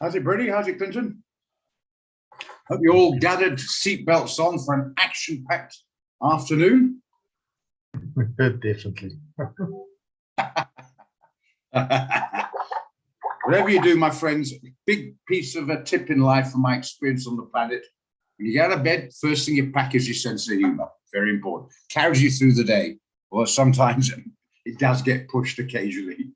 How's it, Brady? How's it, Clinton? Hope you all gathered seatbelts on for an action-packed afternoon. Definitely. Whatever you do, my friends, big piece of a tip in life from my experience on the planet. When you get out of bed, first thing you pack is your sense of humor. Very important. Carries you through the day. Or sometimes it does get pushed occasionally.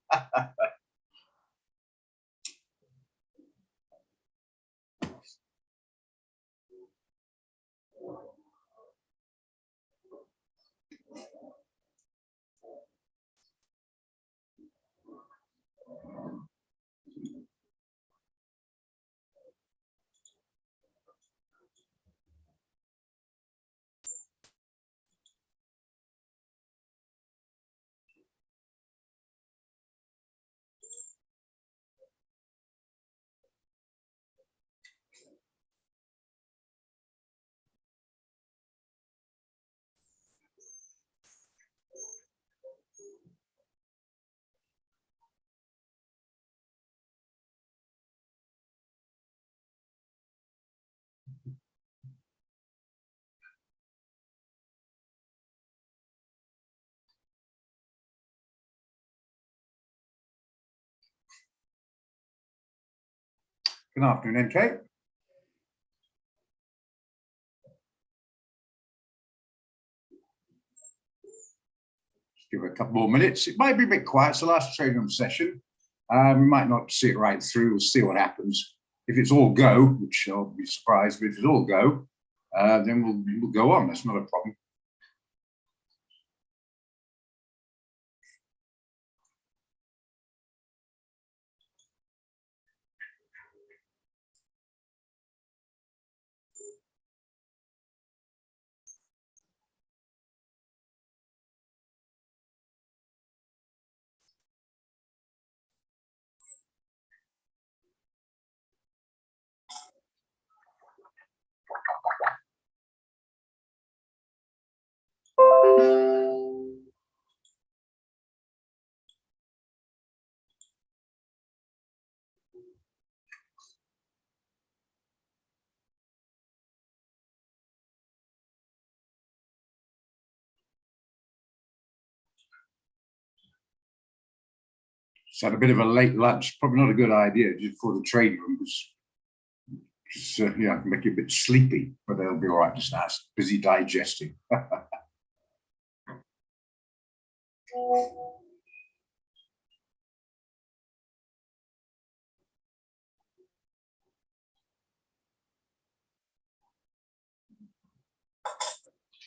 Good afternoon, NK. Just give it a couple more minutes. It might be a bit quiet. It's the last training room session. We might not see it right through. We'll see what happens. If it's all go, which I'll be surprised, but if it's all go, then we'll go on. That's not a problem. Just had a bit of a late lunch. Probably not a good idea just for the training room. Just yeah, make you a bit sleepy, but they'll be all right just now. It's busy digesting.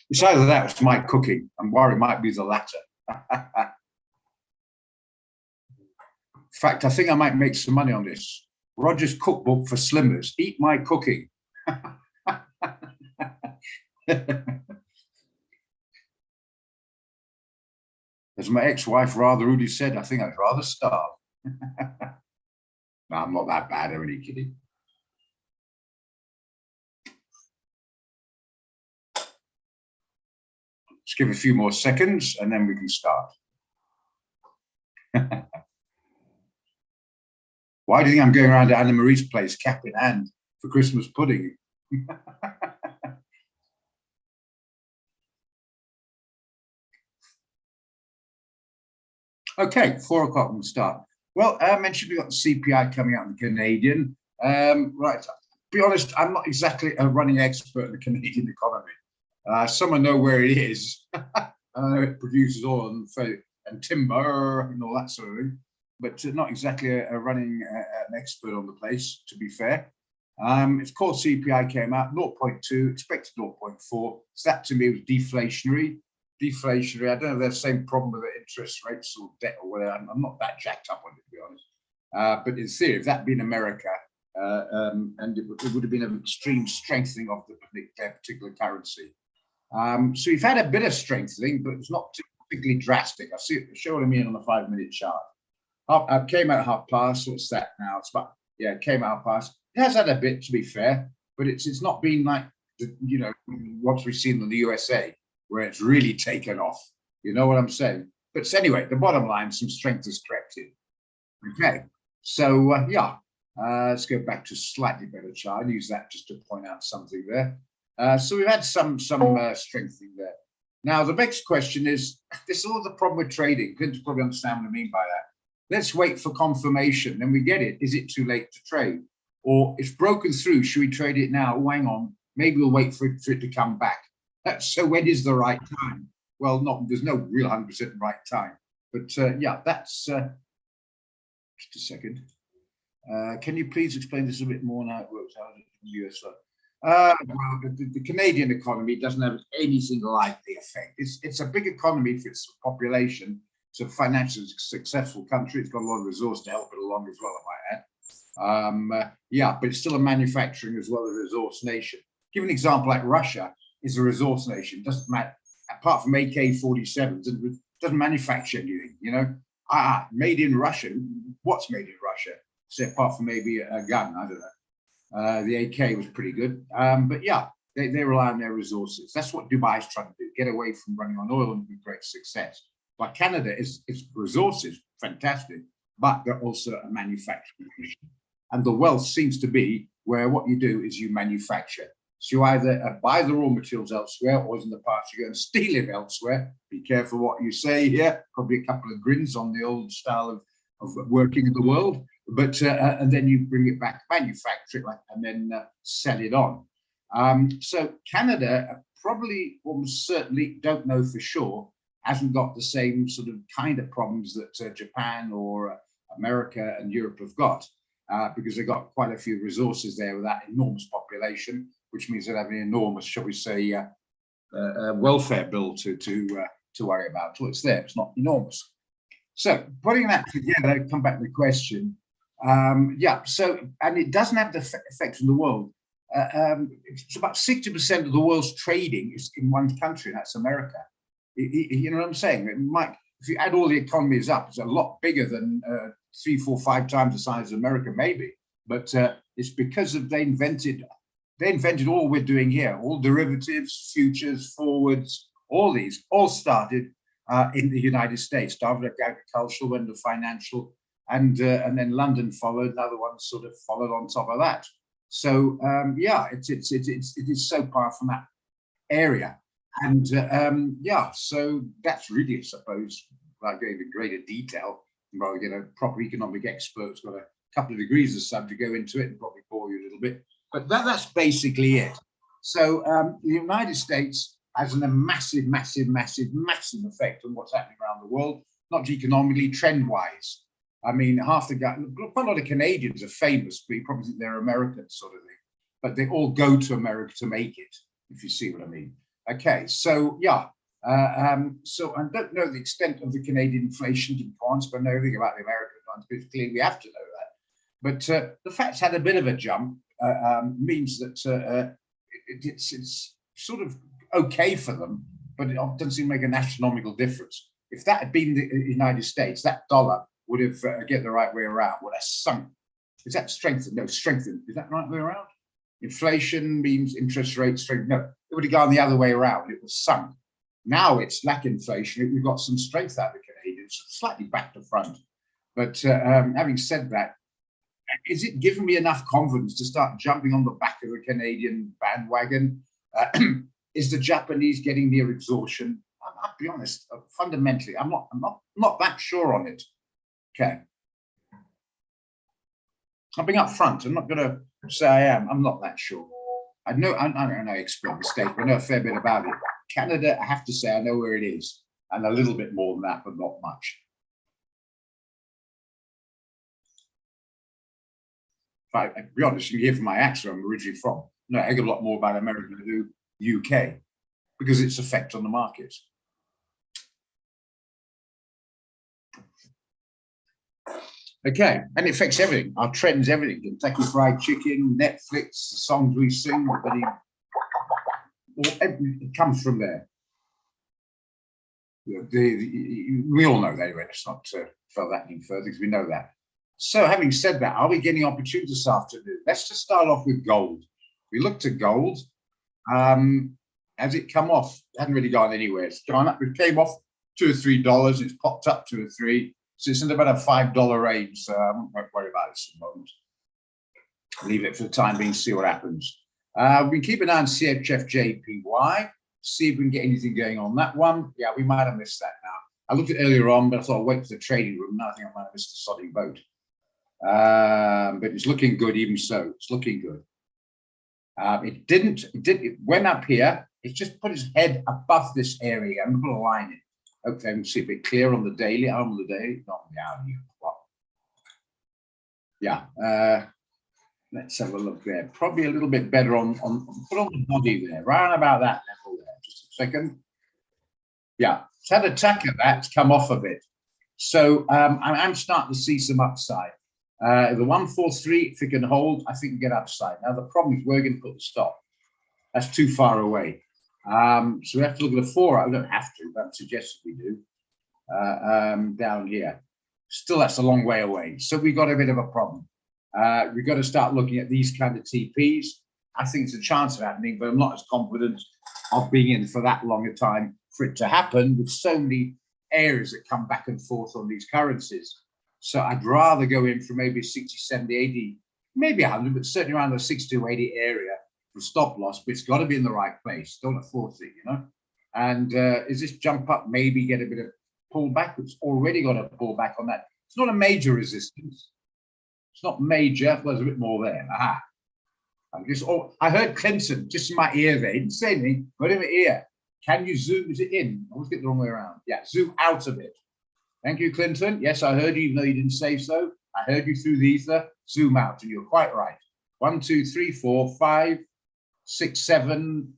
It's either that or it's my cooking. I'm worried it might be the latter. In fact, I think I might make some money on this. Roger's cookbook for slimmers. Eat my cooking. As my ex-wife rather rudely said, I think I'd rather starve. No, I'm not that bad, I'm only kidding. Just give a few more seconds and then we can start. Why do you think I'm going around to Anna Marie's place, cap in hand, for Christmas pudding? Okay, 4 o'clock we'll start. Well, I mentioned we've got the CPI coming out in the Canadian. Right, to be honest, I'm not exactly a running expert in the Canadian economy. Someone know where it is. I know it produces oil and timber and all that sort of thing, but not exactly a running an expert on the place, to be fair. It's called CPI came out, 0.2, expected 0.4. So that to me was deflationary. I don't know if they have the same problem with the interest rates or debt or whatever. I'm not that jacked up on it, to be honest. But in theory, if that had been America, and it would have been an extreme strengthening of the particular currency. So we've had a bit of strengthening, but it's not particularly drastic. I see it, show what I mean on the 5-minute chart. Came out half past. What's that now? It's about, yeah, it came out past. It has had a bit, to be fair, but it's not been like, you know, what we've seen in the USA, where it's really taken off. You know what I'm saying? But anyway, the bottom line, some strength has crept in. Okay, so yeah, Let's go back to a slightly better chart. I'll use that just to point out something there. So we've had some strengthening there. Now, the next question is, this is all the problem with trading. Clint probably understand what I mean by that. Let's wait for confirmation, then we get it. Is it too late to trade? Or it's broken through, should we trade it now? Oh, hang on, maybe we'll wait for it to come back. So when is the right time? Well, there's no real 100% right time. But yeah, that's, just a second. Can you please explain this a bit more now it works out in the US? Well, the Canadian economy doesn't have anything like the effect. It's a big economy for its population. It's a financially successful country. It's got a lot of resource to help it along as well, I might add. Yeah, but it's still a manufacturing as well as a resource nation. Give an example like Russia is a resource nation. Doesn't matter, apart from AK-47s, it doesn't manufacture anything, you know. Made in Russia. What's made in Russia? Say apart from maybe a gun, I don't know. The AK was pretty good, but yeah, they rely on their resources. That's what Dubai is trying to do: get away from running on oil and be great success. But Canada is resources, fantastic, but they're also a manufacturing nation, and the wealth seems to be where what you do is you manufacture. So you either buy the raw materials elsewhere, or as in the past, you go and steal it elsewhere. Be careful what you say here. Probably a couple of grins on the old style of working in the world. But and then you bring it back, manufacture it, and then sell it on. So Canada probably, almost certainly, don't know for sure, hasn't got the same sort of kind of problems that Japan or America and Europe have got, because they've got quite a few resources there with that enormous population, which means they have an enormous, shall we say, welfare bill to worry about. Well, it's there, it's not enormous. So putting that together, come back to the question. Yeah, so, and it doesn't have the effect on the world. It's about 60% of the world's trading is in one country, and that's America. You know what I'm saying? It might, if you add all the economies up, it's a lot bigger than 3, 4, 5 times the size of America, maybe. But it's because of they invented all we're doing here, all derivatives, futures, forwards, all these, all started in the United States. Started with agricultural, then the financial, and then London followed. Another one sort of followed on top of that. So yeah, it is so powerful from that area, and yeah, so that's really, I suppose, without going into greater detail. Well, you know, proper economic experts got a couple of degrees or something to go into it and probably bore you a little bit, but that's basically it. So the United States has a massive effect on what's happening around the world, not economically, trend-wise. I mean, half the guys, quite a lot of Canadians are famous, but you probably think they're American sort of thing, but they all go to America to make it, if you see what I mean. Okay, so yeah, so I don't know the extent of the Canadian inflation in points, but I know everything about the American ones, because clearly we have to know that. But the fact's had a bit of a jump, means that it's sort of okay for them, but it doesn't seem to make an astronomical difference. If that had been the United States, that dollar would have, get the right way around, would have sunk. Is that strengthened? No, strengthened. Is that the right way around? Inflation means interest rates strengthened. No, it would have gone the other way around. It was sunk. Now it's lack inflation. We've got some strength out of the Canadians, slightly back to front. But having said that, is it giving me enough confidence to start jumping on the back of the Canadian bandwagon? Is the Japanese getting near exhaustion? I'll be honest, fundamentally, I'm not that sure on it. Okay. I'm being upfront. I'm not going to say I am. I'm not that sure. I don't know expert mistake. I know a fair bit about it. Canada, I have to say, I know where it is, and a little bit more than that, but not much. If I be honest, you can hear from my accent where I'm originally from. No, I get a lot more about America than I do UK, because its effect on the markets. Okay, and it affects everything. Our trends, everything. Kentucky Fried Chicken, Netflix, the songs we sing, it comes from there. We all know that anyway. Let's not fill that any further because we know that. So having said that, are we getting opportunities this afternoon? Let's just start off with gold. We looked at gold. Has it come off? It hadn't really gone anywhere. It's gone up. It came off $2 or $3. It's popped up 2 or 3. So it's in about a $5 range. So I won't worry about it at the moment. leave it for the time being, see what happens. We keep an eye on CHFJPY, see if we can get anything going on that one. Yeah, we might have missed that now. I looked at it earlier on, but I thought I'd wait for the trading room. Now I think I might have missed the sodding boat. But it's looking good, even so. It's looking good. It went up here. It just put its head above this area. I'm going to put a line in. Hopefully, I can see a bit clear on the daily. Not on the hourly. Yeah. Let's have a look there. Probably a little bit better on put on the body there, right about that level there. Just a second. Yeah, it's had a tack of that to come off a bit. So I'm starting to see some upside. The 143, if it can hold, I think we get upside. Now, the problem is we're going to put the stop. That's too far away. So we have to look at a 4. I don't have to, but I'm suggesting we do. Down here. Still, that's a long way away. So we've got a bit of a problem. We've got to start looking at these kind of TPs. I think it's a chance of happening, but I'm not as confident of being in for that long a time for it to happen with so many areas that come back and forth on these currencies. So I'd rather go in for maybe 60, 70, 80, maybe 100, but certainly around the 60 to 80 area for stop loss, but it's got to be in the right place. Don't force it, And is this jump up, maybe get a bit of pullback? It's already got a pullback on that. It's not a major resistance. It's not major. Well, there's a bit more there. Aha. I heard Clinton just in my ear there. He didn't say anything, but in my ear. Can you zoom? Is it in? I always get the wrong way around. Yeah, zoom out of it. Thank you, Clinton. Yes, I heard you, even though you didn't say so. I heard you through the ether. Zoom out, and you're quite right. 1, 2, 3, 4, 5, 6, 7,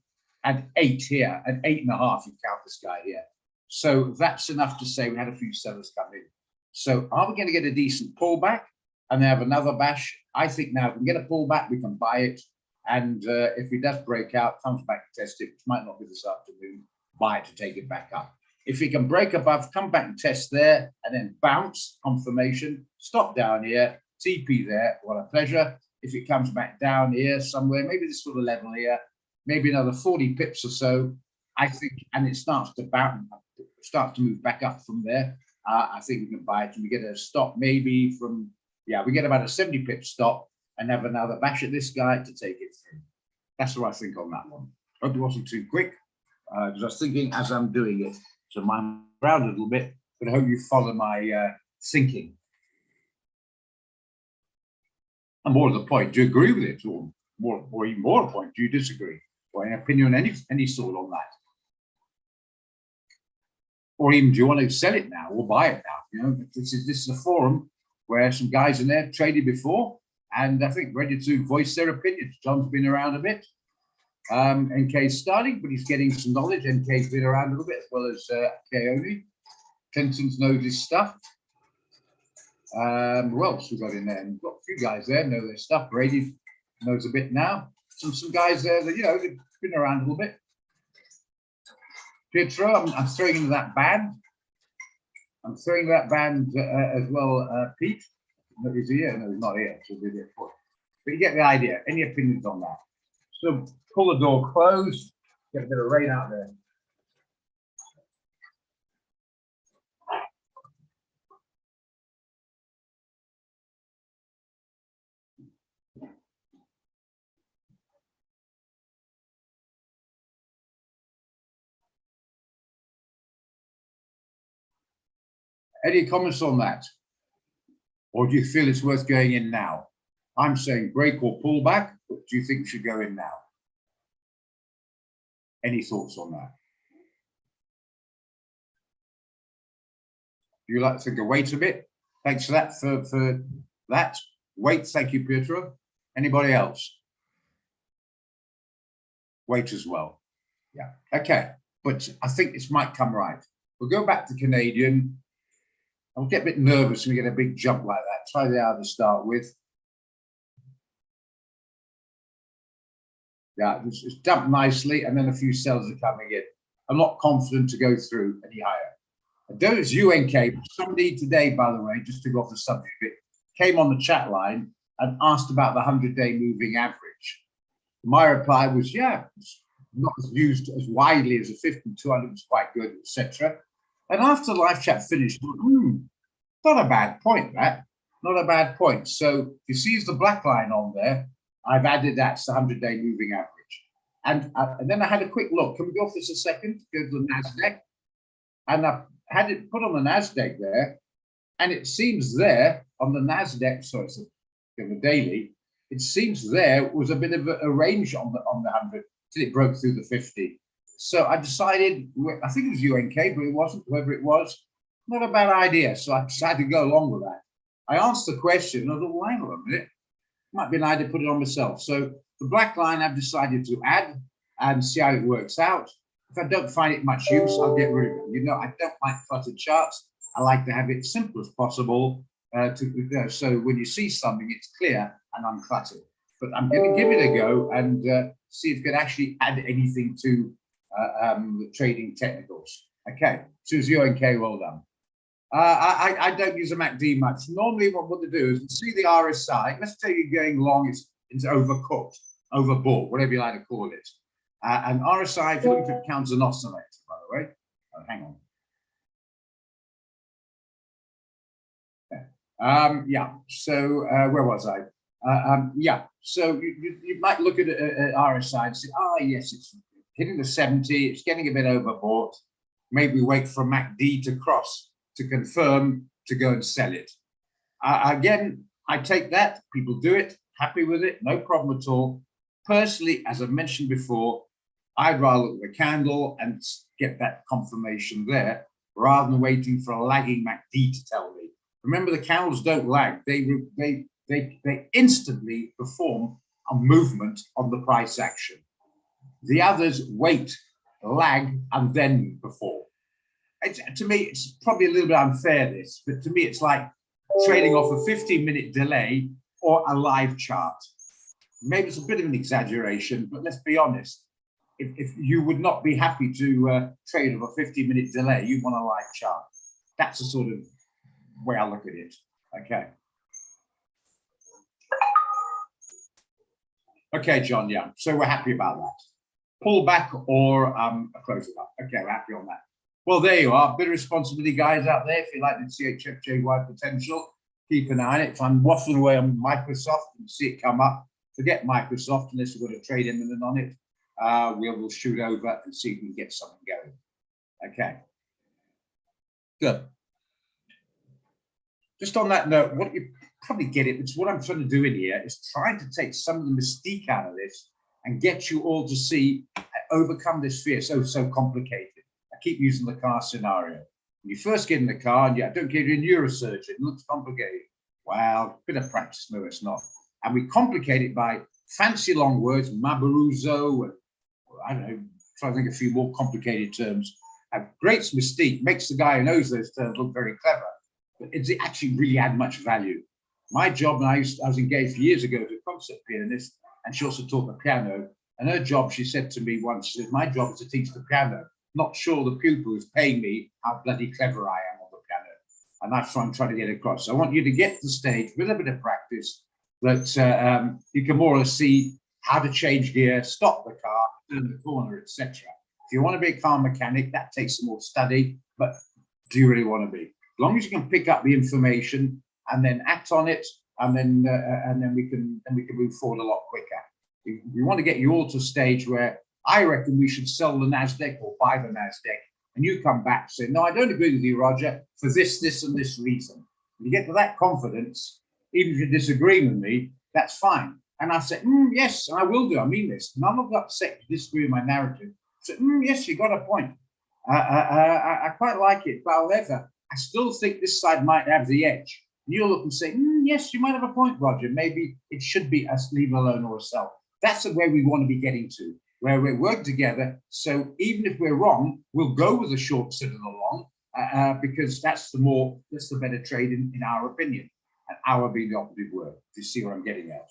and 8 here, and 8.5. You count this guy here. So that's enough to say we had a few sellers come in. So are we going to get a decent pullback and have another bash? I think now if we can get a pullback, we can buy it. And if it does break out, comes back to test it, which might not be this afternoon, buy it to take it back up. If we can break above, come back and test there, and then bounce, confirmation, stop down here, TP there, what a pleasure. If it comes back down here somewhere, maybe this sort of level here, maybe another 40 pips or so, I think, and it starts to bounce, starts to move back up from there, I think we can buy it, and we get a stop maybe from, yeah, we get about a 70 pip stop, and have another bash at this guy to take it through. That's what I think on that one. Hope it wasn't too quick, because I was thinking as I'm doing it, so I'm around a little bit, but I hope you follow my thinking. And more to the point, do you agree with it? Or even more to the point, do you disagree? Or an opinion on any sort on that? Or even, do you want to sell it now or buy it now? This is a forum where some guys in there traded before, and I think ready to voice their opinions. John's been around a bit. NK's starting, but he's getting some knowledge. NK's been around a little bit, as well as Keone. Clinton's knows his stuff. Who else we got in there? We've got a few guys there know their stuff. Brady knows a bit now. Some guys there that, they've been around a little bit. Pietro, I'm throwing into that band. I'm throwing that band as well, Pete. Is he here? No, he's not here. So we'll it for. But you get the idea. Any opinions on that? So pull the door closed. Get a bit of rain out there. Any comments on that? Or do you feel it's worth going in now? I'm saying break or pull back, but do you think we should go in now? Any thoughts on that? Do you like to think of wait a bit? Thanks for that. For that. Wait, thank you, Pietro. Anybody else? Wait as well. Yeah. Okay. But I think this might come right. We'll go back to Canadian. I'll get a bit nervous when we get a big jump like that. Try the hour to start with. Yeah, it's dumped nicely, and then a few sellers are coming in. I'm not confident to go through any higher. I don't know it's you, NK, but somebody today, by the way, just to go off the subject a bit, came on the chat line and asked about the 100-day moving average. My reply was, yeah, it's not used as widely as a 50, 200 was quite good, etc. And after the live chat finished, not a bad point, that. Not a bad point. So you see the black line on there, I've added that's the 100-day moving average. And then I had a quick look. Can we go off this a second? Go to the NASDAQ. And I had it put on the NASDAQ there. And it seems there on the NASDAQ, so it's the daily, it seems there was a bit of a range on the 100 till it broke through the 50. So I decided, I think it was UNK, but it wasn't, whoever it was, not a bad idea. So I decided to go along with that. I asked the question, and I thought, well, hang on a minute, might be an idea to put it on myself. So the black line I've decided to add and see how it works out. If I don't find it much use, I'll get rid of it. You know, I don't like cluttered charts. I like to have it simple as possible. So when you see something, it's clear and uncluttered. But I'm going to give it a go and see if it can actually add anything to the trading technicals. Okay, Susie UNK, well done. I don't use a MACD much. Normally what they do is see the RSI. Let's say you're going long, it's overcooked, overbought, whatever you like to call it. And RSI, if you look at it, counts an oscillator, by the way. Oh, hang on. Yeah, so where was I? Yeah, so you might look at RSI and say, oh, yes, it's hitting the 70, it's getting a bit overbought. Maybe wait for MACD to cross to confirm to go and sell it. Again, I take that, people do it, happy with it, no problem at all. Personally, as I mentioned before, I'd rather look at the candle and get that confirmation there rather than waiting for a lagging MACD to tell me. Remember, the candles don't lag. They instantly perform a movement on the price action. The others wait, lag, and then perform. To me, it's probably a little bit unfair, this, but to me, it's like trading off a 15-minute delay or a live chart. Maybe it's a bit of an exaggeration, but let's be honest. If you would not be happy to trade off a 15-minute delay, you want a live chart. That's the sort of way I look at it. Okay. Okay, John, yeah. So we're happy about that. Pull back or close it up. Okay, we're happy on that. Well, there you are. Bit of responsibility, guys, out there. If you like the CHFJY potential, keep an eye on it. If I'm waffling away on Microsoft and see it come up, forget Microsoft unless you've got a trade imminent on it. We'll shoot over and see if we can get something going. Okay. Good. Just on that note, what you probably get it, it's what I'm trying to do in here is trying to take some of the mystique out of this and get you all to see, overcome this fear. So complicated. I keep using the car scenario. When you first get in the car and yeah, don't get a neurosurgeon, it looks complicated. Well, bit of practice, no, it's not. And we complicate it by fancy long words, Mabaruzo, and I don't know, trying to think of a few more complicated terms. Great mystique, makes the guy who knows those terms look very clever. But it actually really add much value. My job, and I was engaged years ago to a concert pianist, and she also taught the piano. And her job, she said to me once, she said, my job is to teach the piano, not sure the pupil is paying me how bloody clever I am on the piano. And that's what I'm trying to get across. So I want you to get to the stage with a bit of practice that you can more or less see how to change gear, stop the car, turn the corner, etc. If you want to be a car mechanic, that takes some more study, but do you really want to be? As long as you can pick up the information and then act on it, and then we can move forward a lot quicker. We want to get you all to a stage where I reckon we should sell the Nasdaq or buy the Nasdaq, and you come back and say, no, I don't agree with you, Roger, for this, and this reason. When you get to that confidence, even if you disagree with me, that's fine. And I say, yes, I will do. I mean this. And I'm not upset to disagree with my narrative. So, yes, you got a point. I quite like it, but however, I still think this side might have the edge. And you'll look and say, yes, you might have a point, Roger. Maybe it should be us leave alone or a sell. That's the way we want to be getting to, where we work together. So even if we're wrong, we'll go with the short instead of the long, because that's the better trade in our opinion. And our being the operative word, if you see what I'm getting at.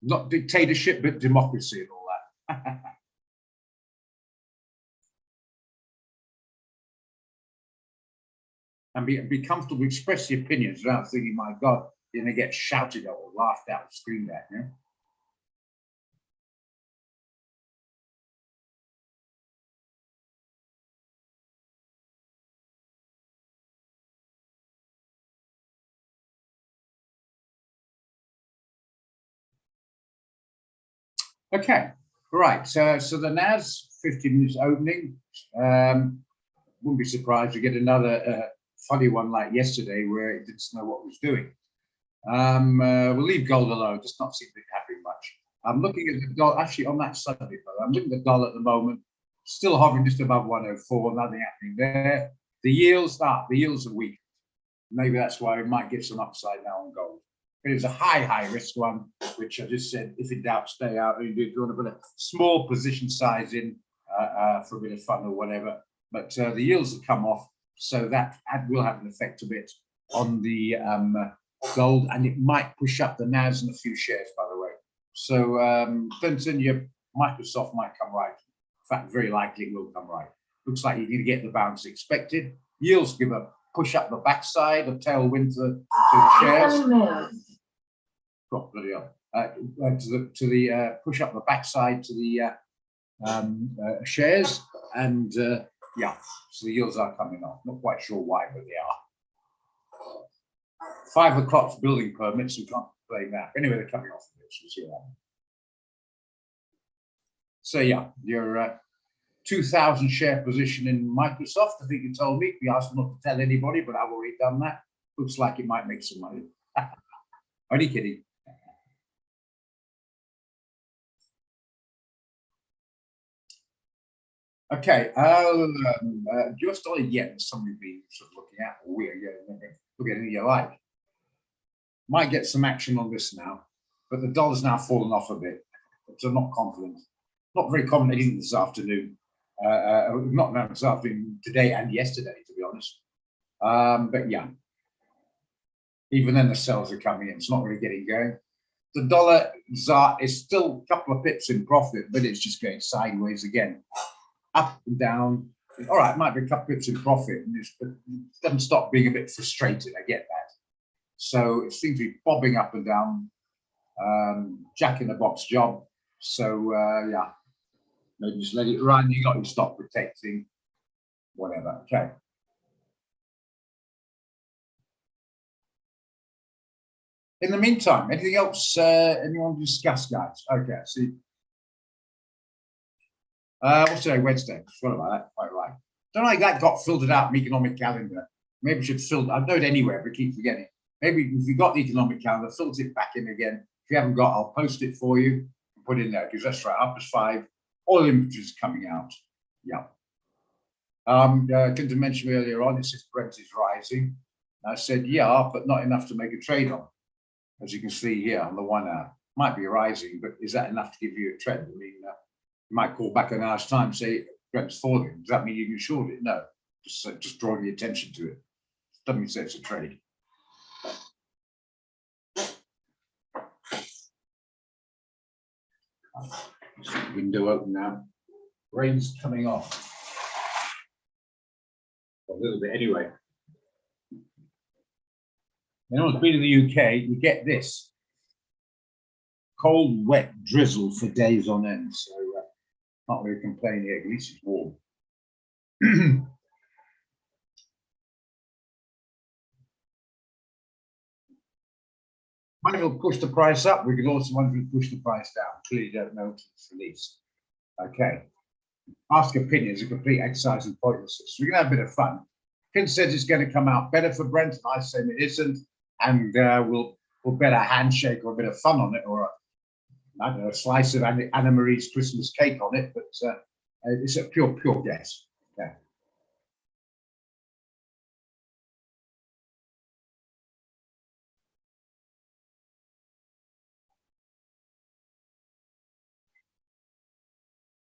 Not dictatorship, but democracy and all that. And be comfortable, express your opinions without thinking, my God, you're going to get shouted at or laughed at or screamed at. You know? Okay, right. So the NAS 15 minutes opening. Wouldn't be surprised to get another funny one like yesterday where it didn't know what it was doing. We'll leave gold alone. Just not seem to be happening much. I'm looking at the dollar. Actually, on that subject, though, I'm looking at the dollar at the moment. Still hovering just above 104. Nothing happening there. The yields are weak. Maybe that's why we might get some upside now on gold. It is a high risk one, which I just said, if in doubt, stay out. If you want to put a small position size in for a bit of fun or whatever. But the yields have come off, so that will have an effect a bit on the gold, and it might push up the NAS and a few shares, by the way. So Clinton, your Microsoft might come right. In fact, very likely it will come right. Looks like you're going to get the bounce expected. Yields give a push up the backside, a tailwind to the shares. Oh, bloody hell. To the push up the backside to the shares, and yeah, so the yields are coming off. Not quite sure why, but they are. 5 o'clock's building permits, we can't blame that. Anyway, they're coming off of this. We'll see that. So yeah, your 2,000 share position in Microsoft, I think you told me. We asked not to tell anybody, but I've already done that. Looks like it might make some money. Only kidding. Okay, US dollar yen, somebody been sort of looking at, or we're look at it you like. Might get some action on this now, but the dollar's now fallen off a bit, so I'm not confident. Not very confident even this afternoon. Not now this afternoon, today and yesterday, to be honest. But yeah, even then the sales are coming in. It's not really getting going. The dollar is still a couple of pips in profit, but it's just going sideways again. Up and down. All right, might be a couple pips in profit, but it doesn't stop being a bit frustrated. I get that. So it seems to be bobbing up and down, jack in the box job. So yeah, maybe just let it run. You got your stop protecting, whatever. Okay. In the meantime, anything else anyone to discuss, guys? Okay, see. What's today? Wednesday. Forgot about that. Quite right. Don't know if that got filtered out in the economic calendar. Maybe we should filter. I know it anywhere, but keep forgetting. Maybe if you got the economic calendar, filter it back in again. If you haven't got, I'll post it for you and put it in there because that's right. Up as 5. All images coming out. Yeah. Clinton mentioned earlier on, it says Brent is rising. I said, yeah, but not enough to make a trade on. As you can see here on the 1 hour, might be rising, but is that enough to give you a trend? I mean, you might call back an hour's time, say Brent's falling. Does that mean you can short it? No, just drawing the attention to it. Doesn't mean it's a trade. Window open now. Rain's coming off. A little bit anyway. Anyone's been to the UK, you get this. Cold, wet drizzle for days on end. So not really complaining here, at least it's warm. Might will push the price up. We could also want to push the price down. Clearly don't know until it's released. Okay. Ask opinions, a complete exercise in pointlessness. We're going to have a bit of fun. Finn says it's going to come out better for Brent, and I say it isn't. And we'll bet a handshake or a bit of fun on it, or I don't know, a slice of Anna Marie's Christmas cake on it, but it's a pure guess. Yeah.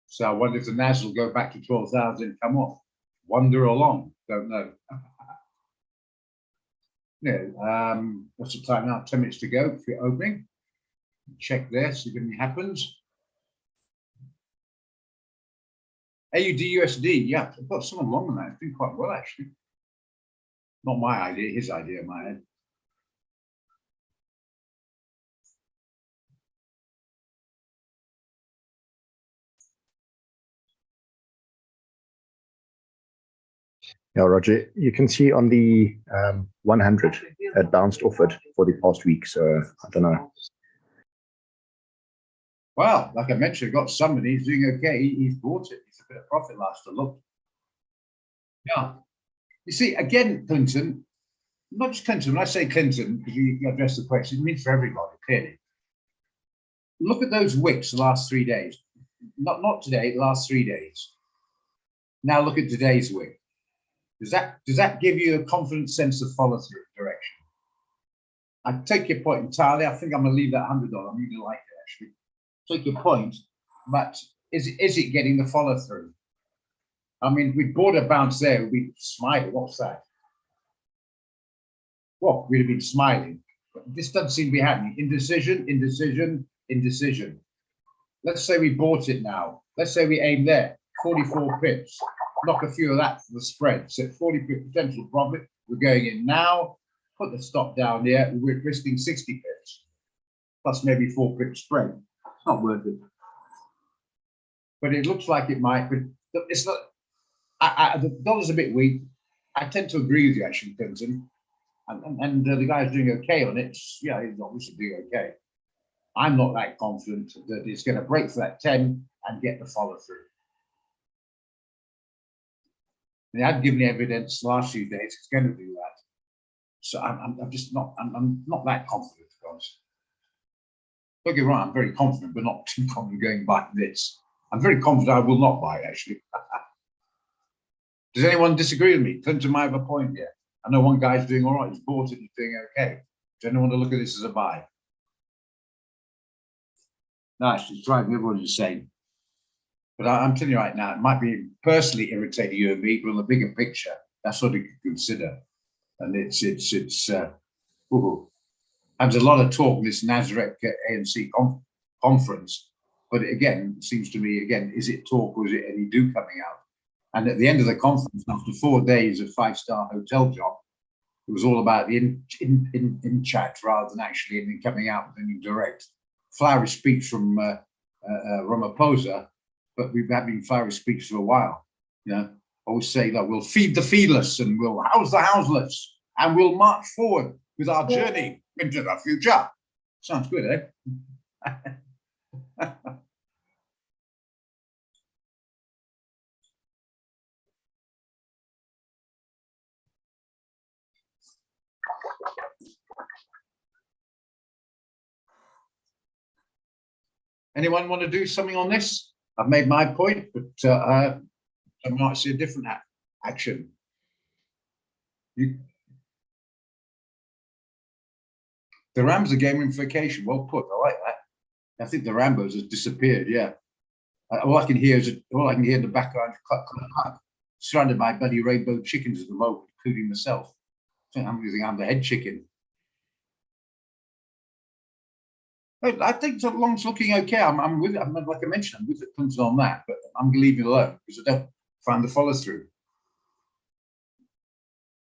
So I wonder if the NAS will go back to 12,000 and come off. Wander along, don't know. Yeah, what's the time now? 10 minutes to go for your opening. Check there, see if anything happens. AUD USD, yeah, I've got someone long on that. It's doing quite well, actually. Not my idea, his idea, my head. Yeah, Roger, you can see on the 100, it bounced off it for the past week. So I don't know. Well, like I mentioned, I got somebody, he's doing okay. He's bought it. He's a bit of profit last I looked. Yeah. You see, again, Clinton, not just Clinton, when I say Clinton, because you address the question, it means for everybody, clearly. Look at those wicks the last 3 days. Not today, the last 3 days. Now look at today's wick. Does that give you a confident sense of follow through direction? I take your point entirely. I think I'm going to leave that $100. I'm really like it actually. Take your point, but is it getting the follow through? I mean, we bought a bounce there. We'd be smiling. What's that? Well, we'd have been smiling. But this doesn't seem to be happening. Indecision, indecision, indecision. Let's say we bought it now. Let's say we aim there, 44 pips. Knock a few of that for the spread. So 40 pip potential profit. We're going in now. Put the stop down here. We're risking 60 pips. Plus maybe 4 pip spread. It's not worth it. But it looks like it might. But it's not. The dollar's a bit weak. I tend to agree with you, actually, Clinton. And the guy's doing okay on it. Yeah, he's obviously doing okay. I'm not that confident that it's going to break for that 10 and get the follow through. They had given the evidence the last few days it's going to do that. So I'm just not, I'm not that confident, to be honest. Don't get me wrong, I'm very confident, but not too confident going by this. I'm very confident I will not buy it, actually. Does anyone disagree with me? Clinton might have a point here. I know one guy's doing all right, he's bought it, he's doing okay. Does anyone want to look at this as a buy? No, actually, it's driving everyone insane. But I'm telling you right now, it might be personally irritating you and me, but on the bigger picture, that's what you could consider. And there's a lot of talk in this Nasdaq ANC conference, but again, it seems to me, again, is it talk or is it any do coming out? And at the end of the conference, after 4 days of 5-star hotel job, it was all about the in chat rather than actually coming out with any direct flowery speech from Ramaphosa. But we've had been flowery speech for a while. You know, always say that we'll feed the feedless and we'll house the houseless and we'll march forward with our journey into the future. Sounds good, eh? Anyone want to do something on this? I've made my point, but I might see a different action. The Rams are gamification. Well put. I like that. I think the Rambos has disappeared. Yeah. All I can hear in the background, cluck, cluck, cluck, surrounded by bloody rainbow chickens at the moment, including myself. I'm using I'm the head chicken. I think so long's looking okay. I'm with it. Like I mentioned, I'm with it Clinton on that, but I'm leaving it alone because I don't find the follow through.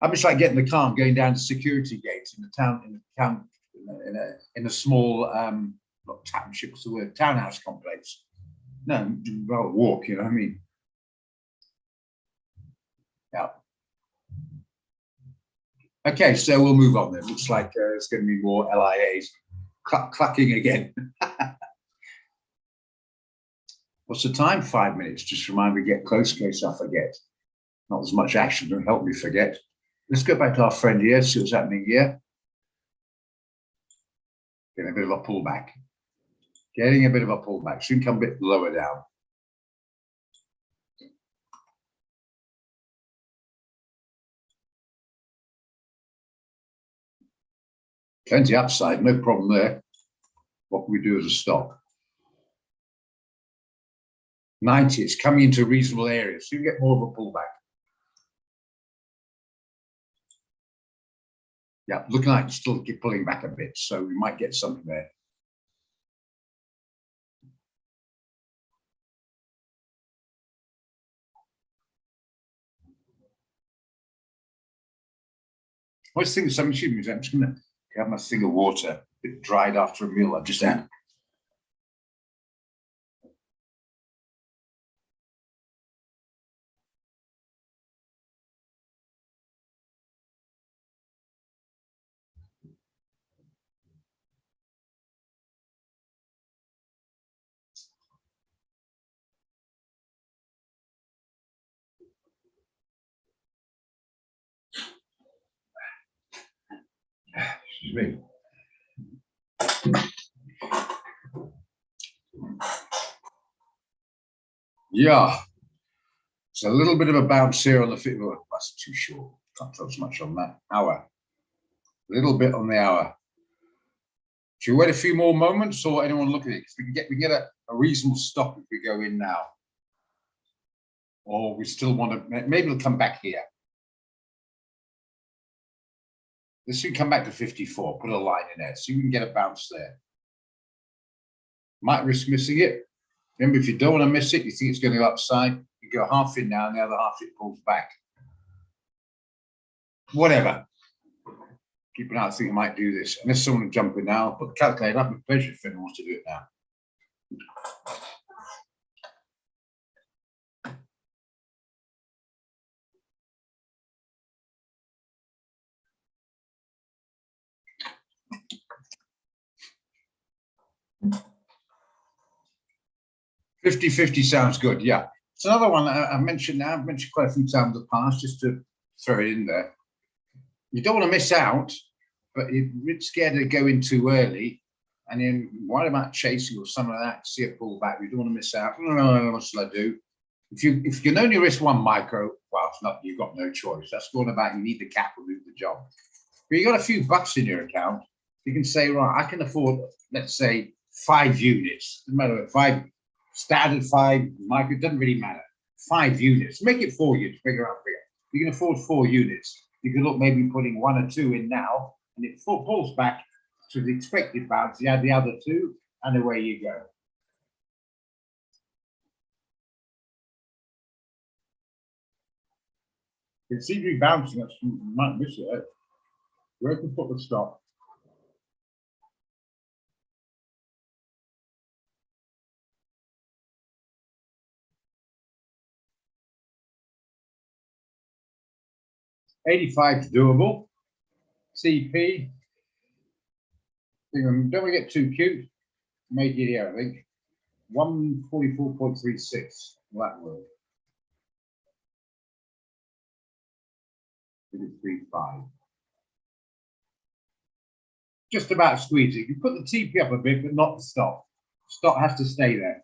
I'm just like getting the car and going down to security gates in a small not township, what's the word? Townhouse complex. No, rather walk, you know what I mean? Yeah. Okay, so we'll move on then. Looks like it's going to be more LIAs. Clucking again. What's the time? 5 minutes. Just remind me, get close in case I forget. Not as much action to help me forget. Let's go back to our friend here, see what's happening here. Getting a bit of a pullback. Getting a bit of a pullback. Soon come a bit lower down. Plenty upside, no problem there. What can we do as a stop? 90, it's coming into a reasonable area, so you get more of a pullback. Yeah, looking like it's still keep pulling back a bit, so we might get something there. I was thinking something, excuse me, I'm just going to have my thing of water. It dried after a meal I've just had. Excuse me. Yeah, it's a little bit of a bounce here on the fit. Oh, that's too short. Can't touch much on that. Hour. A little bit on the hour. Should we wait a few more moments or anyone look at it? Because we get a reasonable stop if we go in now. Or we still want to, maybe it'll come back here. This should come back to 54, put a line in there. See if we can get a bounce there. Might risk missing it. Remember, if you don't want to miss it, you think it's going to go upside, you go half in now and the other half it pulls back. Whatever. Keep an eye, I think I might do this. Unless someone will jump in now, I'll put the calculator up with pleasure if anyone wants to do it now. $50.50 sounds good. Yeah. It's another one I've mentioned now. I've mentioned quite a few times in the past, just to throw it in there. You don't want to miss out, but you're scared to go in too early. And then what about chasing or some of that? See a pullback. You don't want to miss out. No, what shall I do? If you can only risk one micro, well, it's not, you've got no choice. That's going about you need the capital to do the job. But you got a few bucks in your account. You can say, right, I can afford, let's say, 5 units. Doesn't matter, 5 standard, 5 micro, it doesn't really matter. 5 units. Make it 4 units, figure out here. You can afford 4 units. You can look maybe putting 1 or 2 in now, and it pulls back to the expected bounce. You add the other 2, and away you go. It seems to be bouncing. That's might miss it. Where can put the stop? $85 is doable. CP. Don't we get too cute? Make it here, I think. 144.36. That word. 35. Just about squeeze it. You put the TP up a bit, but not the stop. Stop has to stay there.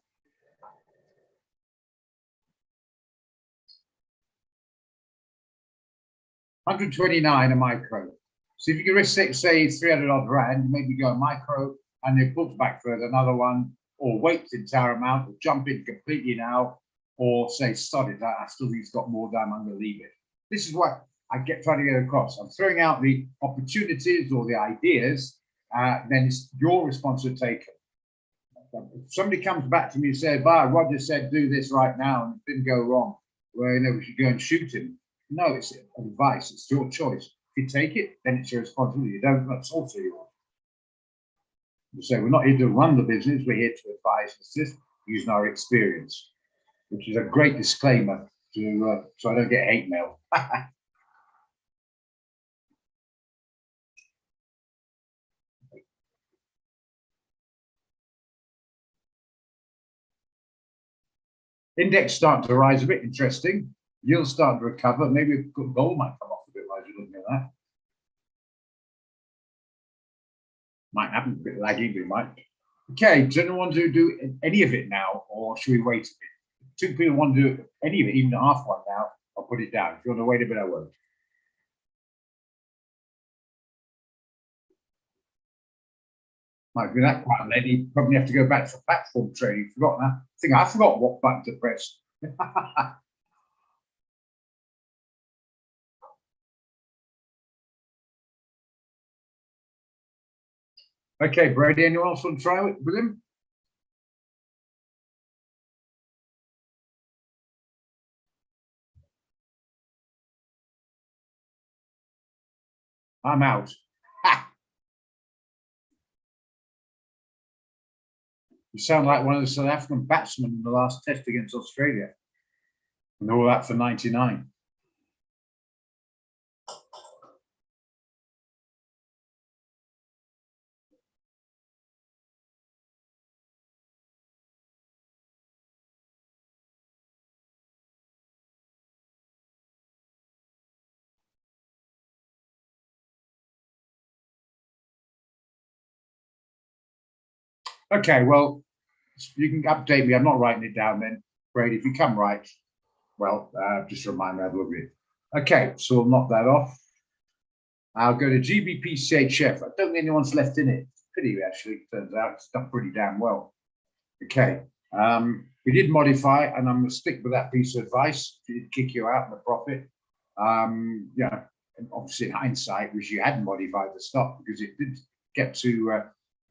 $129 a micro. So if you can risk, say 300 odd rand, maybe go a micro and it pulls back further, another one, or wait the entire amount, or jump in completely now, or say, sod it, I still think it's got more than I'm going to leave it. This is what I trying to get across. I'm throwing out the opportunities or the ideas, then it's your responsibility to take them. If somebody comes back to me and says, Roger said do this right now and it didn't go wrong, well, you know, we should go and shoot him. No, it's advice, it's your choice. If you take it, then it's your responsibility. You don't, that's also yours. So we're not here to run the business, we're here to advise and assist using our experience, which is a great disclaimer to so I don't get hate mail. Index starting to rise a bit, interesting. Yields starting to recover. Maybe gold might come off a bit while you're looking at that. Might happen, a bit laggy, but it might. Okay, does anyone want to do any of it now, or should we wait a bit? 2 people want to do any of it, even half one now, I'll put it down. If you want to wait a bit, I won't. Might be that quite late. You probably have to go back to platform trading. Forgotten that. I forgot what button to press. Okay, Brady, anyone else want to try it with him? I'm out. Ha! You sound like one of the South African batsmen in the last test against Australia. And all that for 99. Okay, well, you can update me. I'm not writing it down then. Great. If you come right, well, just remind me, I've looked at it. Okay, so we'll knock that off. I'll go to GBP CHF. I don't think anyone's left in it. Pity, actually. Turns out it's done pretty damn well. Okay. We did modify, and I'm going to stick with that piece of advice. It did kick you out in the profit. Yeah, obviously in hindsight, wish you hadn't modified the stop because it did get to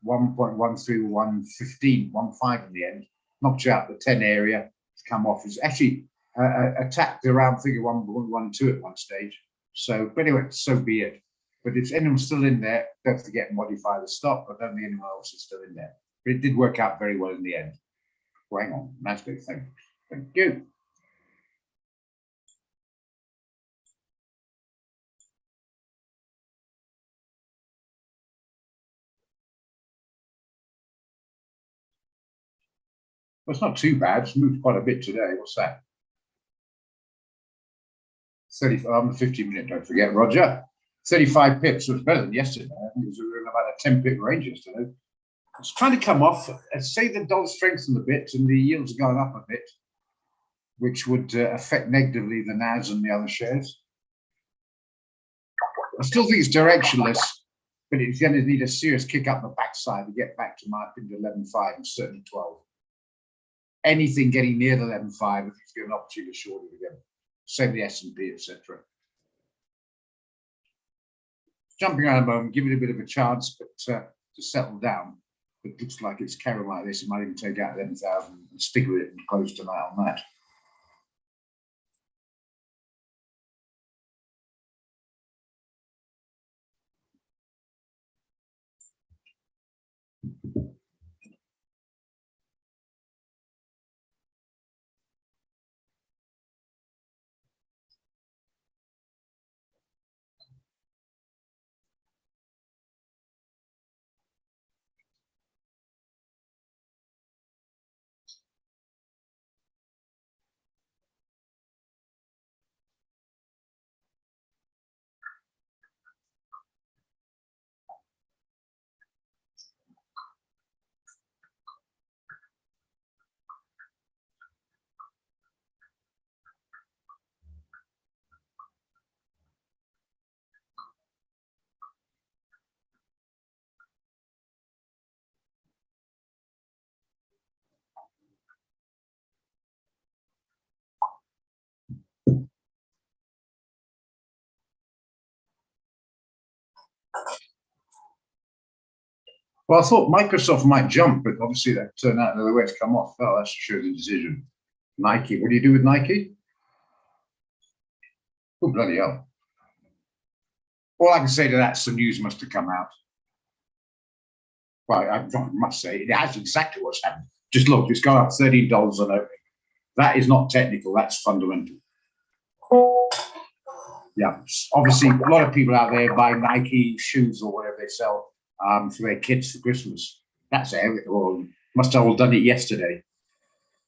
1.13, 115, 1.5 in the end. Knocked you out the 10 area. It's come off. It's actually attacked around figure 1.12 at one stage. So, but anyway, so be it. But if anyone's still in there, don't forget to modify the stop. I don't think anyone else is still in there. But it did work out very well in the end. Well, hang on, nice big thing. Thank you. Well, it's not too bad. It's moved quite a bit today. What's that? 35 on the 15-minute, don't forget, Roger. 35 pips was better than yesterday. I think it was in about a 10 pip range yesterday. It's trying to come off. Say the dollar strengthened a bit and the yields are going up a bit, which would affect negatively the NAS and the other shares. I still think it's directionless, but it's going to need a serious kick up the backside to get back to my opinion 11.5 and certainly 12. Anything getting near the 11.5, I think it's given an opportunity to short it again. Same the S&P, etc. Jumping around a moment, give it a bit of a chance, but to settle down. It looks like it's carrying like this. It might even take out 11,000 and stick with it and close tonight on that. Well, I thought Microsoft might jump, but obviously that turned out the way it's come off. Oh, that shows the decision. Nike, what do you do with Nike? Oh, bloody hell. All I can say to that, some news must have come out. Well, I must say, it has exactly what's happened. Just look, it's gone up $13 on opening. That is not technical, that's fundamental. Yeah, obviously, a lot of people out there buy Nike shoes or whatever they sell for their kids for Christmas. That's it. Or must have all done it yesterday.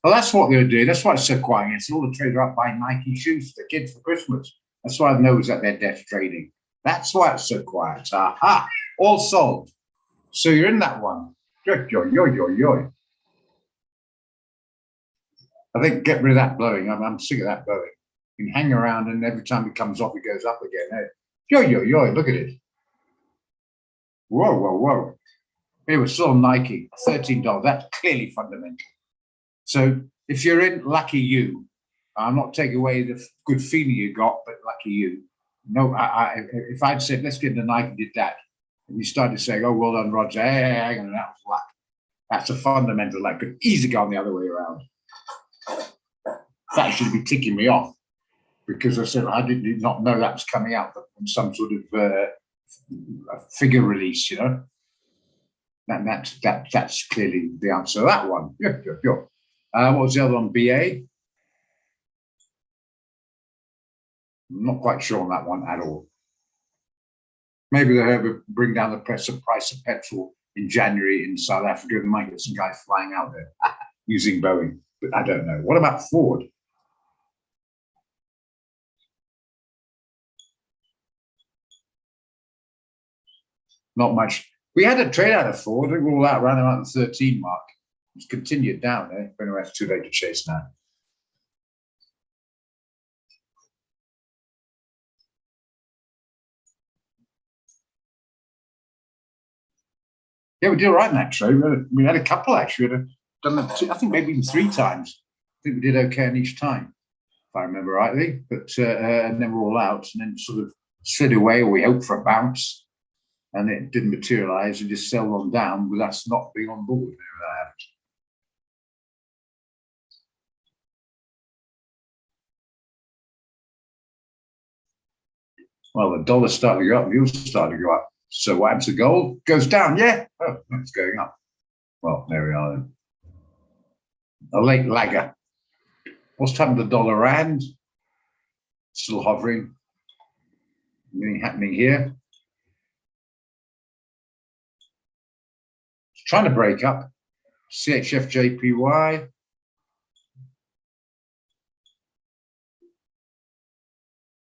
Well, that's what they're doing. That's why it's so quiet. It's all the traders are up buying Nike shoes for the kids for Christmas. That's why I know it's at their desk trading. That's why it's so quiet. Aha, all sold. So you're in that one. Yo, yo, yo, yo, yo. I think get rid of that blowing. I'm sick of that blowing. You can hang around and every time it comes off, it goes up again. Yo, yo, yo, look at it. Whoa, whoa, whoa. It was still Nike, $13. That's clearly fundamental. So if you're in, lucky you. I'm not taking away the good feeling you got, but lucky you. No, if I'd said, let's get into Nike, did that. And you started saying, oh, well done, Roger. Hey, hang on, that was luck. That's a fundamental luck. Could easily go on the other way around. That should be ticking me off because I said I did not know that was coming out from some sort of figure release, you know. That's clearly the answer to that one. Yeah. What was the other one? BA? I'm not quite sure on that one at all. Maybe they'll bring down the price of petrol in January in South Africa. They might get some guys flying out there using Boeing, but I don't know. What about Ford? Not much. We had a trade out of Ford. We were all out around about the 13 mark. It's continued down there. Anyway, it's too late to chase now. Yeah, we did all right in that trade. We had a couple actually. We had done that two, I think maybe even 3 times. I think we did okay on each time, if I remember rightly. But and then we're all out, and then sort of slid away, or we hoped for a bounce, and it didn't materialize. And just sell on down with us not being on board. Well, the dollar started to go up, the yields started to go up. So what happens to gold? Goes down, yeah. Oh, it's going up. Well, there we are then. A late lagger. What's happened to the dollar rand? Still hovering. Anything happening here? It's trying to break up. CHF JPY.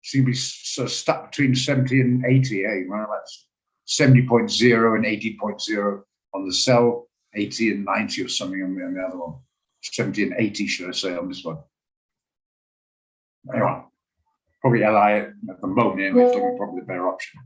Seem to be sort of stuck between 70 and 80, eh? Well, that's 70.0 and 80.0 on the sell, 80 and 90 or something on the other one. 70 and 80, should I say, on this one. Anyway, probably LI at the moment, anyway, it's looking probably the better option.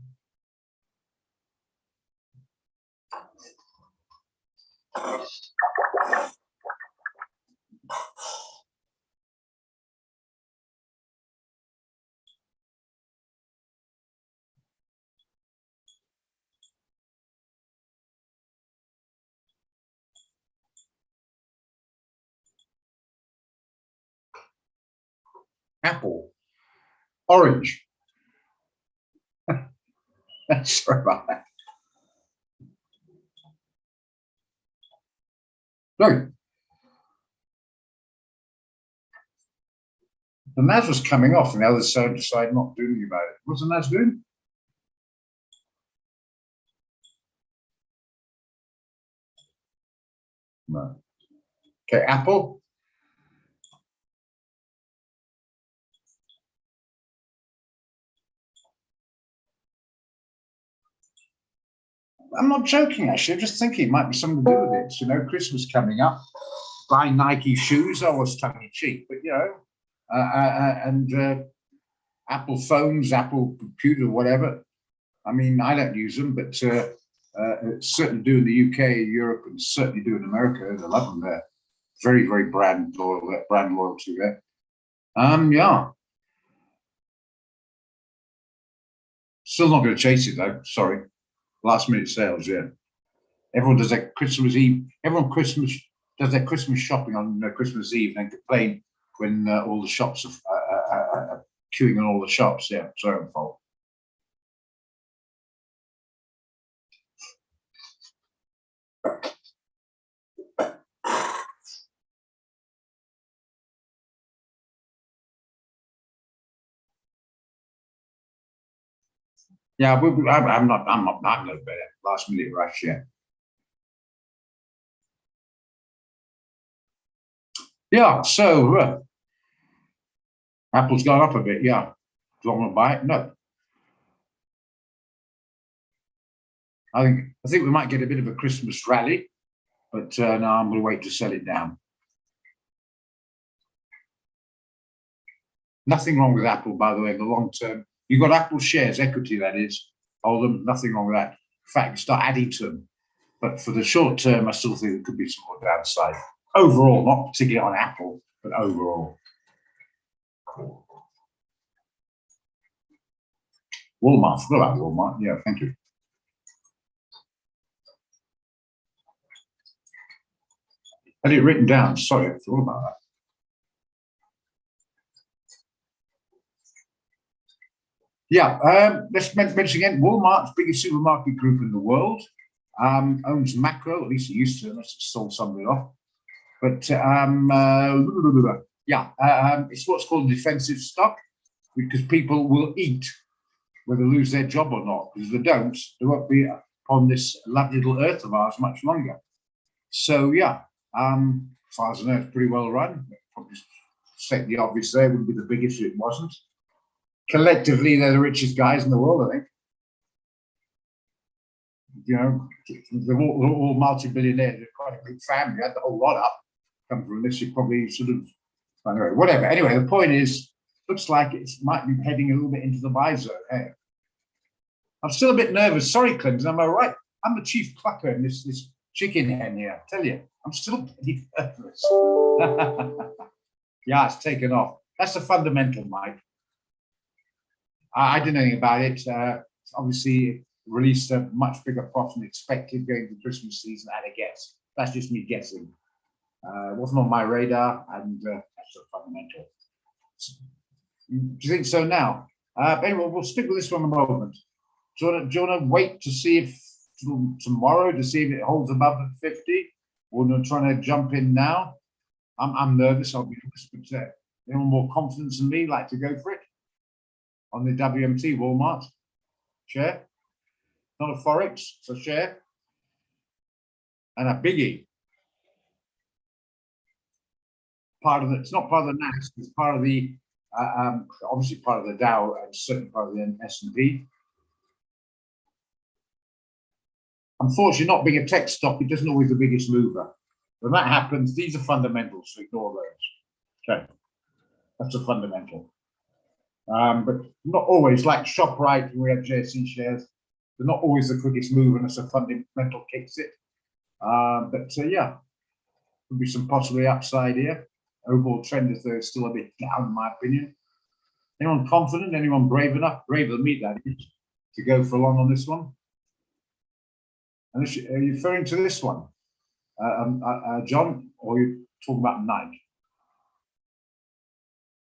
Apple, orange. Sorry about that. Look, the NAS was coming off, and the other side decided not to do anything about it. What's the NAS doing? No. Okay, Apple. I'm not joking, actually. I'm just thinking it might be something to do with it. You know, Christmas coming up, buy Nike shoes. I was tongue in cheek, but you know, and Apple phones, Apple computer, whatever. I mean, I don't use them, but certainly do in the UK, Europe, and certainly do in America. They love them there. Very, very brand loyalty there. Yeah. Still not going to chase it though. Sorry. Last minute sales, yeah. Everyone does their Christmas Eve. Everyone Christmas does their Christmas shopping on Christmas Eve and then complain when all the shops are queuing in all the shops. Yeah, it's their own fault. Yeah, I'm not no better. Last minute rush, yeah. Yeah, so Apple's gone up a bit, yeah. Do I want to buy it? No. I think we might get a bit of a Christmas rally, but no, I'm going to wait to sell it down. Nothing wrong with Apple, by the way, in the long term. You've got Apple shares, equity that is, hold them, nothing wrong with that. In fact, start adding to them. But for the short term, I still think there could be some more downside. Overall, not particularly on Apple, but overall. Walmart, forgot about Walmart. Yeah, thank you. I had it written down. Sorry, I forgot about that. Yeah, let's mention again, Walmart's biggest supermarket group in the world, owns Macro, at least it used to, unless it sold somebody off. But it's what's called defensive stock, because people will eat whether they lose their job or not, because if they don't, they won't be upon this lovely little earth of ours much longer. So yeah, as far as I know, it's pretty well run. Probably state the obvious there, wouldn't be the biggest if it wasn't. Collectively, they're the richest guys in the world, I think. you know, they're all multi-billionaires. They're quite a big family. Had the whole lot up. Come from this, you probably sort of, anyway, whatever. Anyway, the point is, looks like it might be heading a little bit into the buy zone. Hey, I'm still a bit nervous. Sorry, Clinton. Am I right? I'm the chief clucker in this chicken hen here. I tell you, I'm still pretty nervous. Yeah, it's taken off. That's a fundamental, Mike. I didn't know anything about it. Obviously, it released a much bigger profit than expected going into Christmas season, at a guess. That's just me guessing. It wasn't on my radar, and that's a fundamental. Do you think so now? Anyway, we'll stick with this one a moment. Do you want to wait to see if tomorrow to see if it holds above the 50? Or not trying to jump in now? I'm nervous, I'll be honest, but anyone more confidence than me like to go for it? On the WMT Walmart share? Not a Forex, it's a share. And a biggie. It's not part of the NASDAQ, it's part of the, obviously part of the Dow and certainly part of the S&P. Unfortunately, not being a tech stock, it doesn't always the biggest mover. When that happens, these are fundamentals, so ignore those. Okay, that's a fundamental. But not always, like ShopRite, we have JSE shares, they're not always the quickest move unless a fundamental kicks it. Yeah, could be some possibly upside here. Overall trend is there, still a bit down, in my opinion. Anyone confident? Anyone brave enough? Braver than me, that is, to go for long on this one? And are you referring to this one, John, or are you talking about Nike?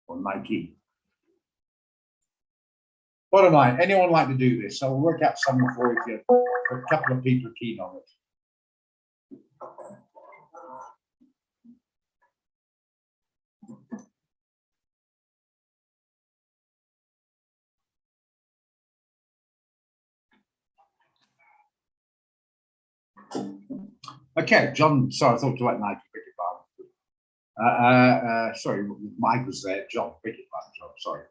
Or Nike? Bottom line, anyone like to do this? I'll work out something for you if a couple of people are keen on it. Okay, John, sorry, I thought you like Nike, beg your pardon. Sorry, Mike was there, John, beg your pardon, John, sorry.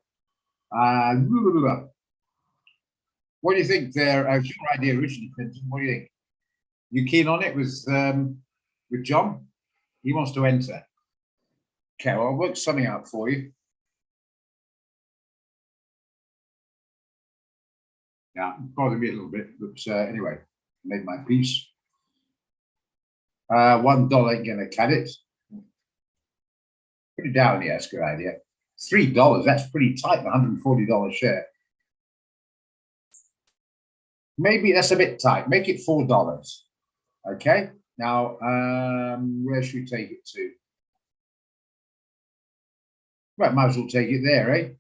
What do you think there? It was your idea originally, Clinton. What do you think? You keen on it with John? He wants to enter. Okay, well, I'll work something out for you. Yeah, bothered me a little bit, but anyway, made my peace. $1 ain't gonna cut it. Put it down here, that's a good idea. $3, that's pretty tight, $140 share. Maybe that's a bit tight. Make it $4. Okay. Now, where should we take it to? Right, might as well take it there, eh?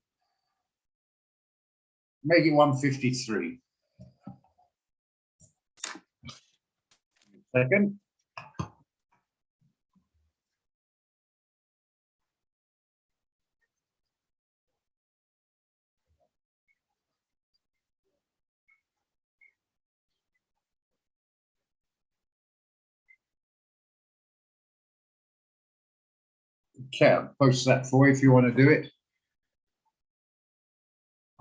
Make it 153. Second. Okay, I'll post that for you if you want to do it.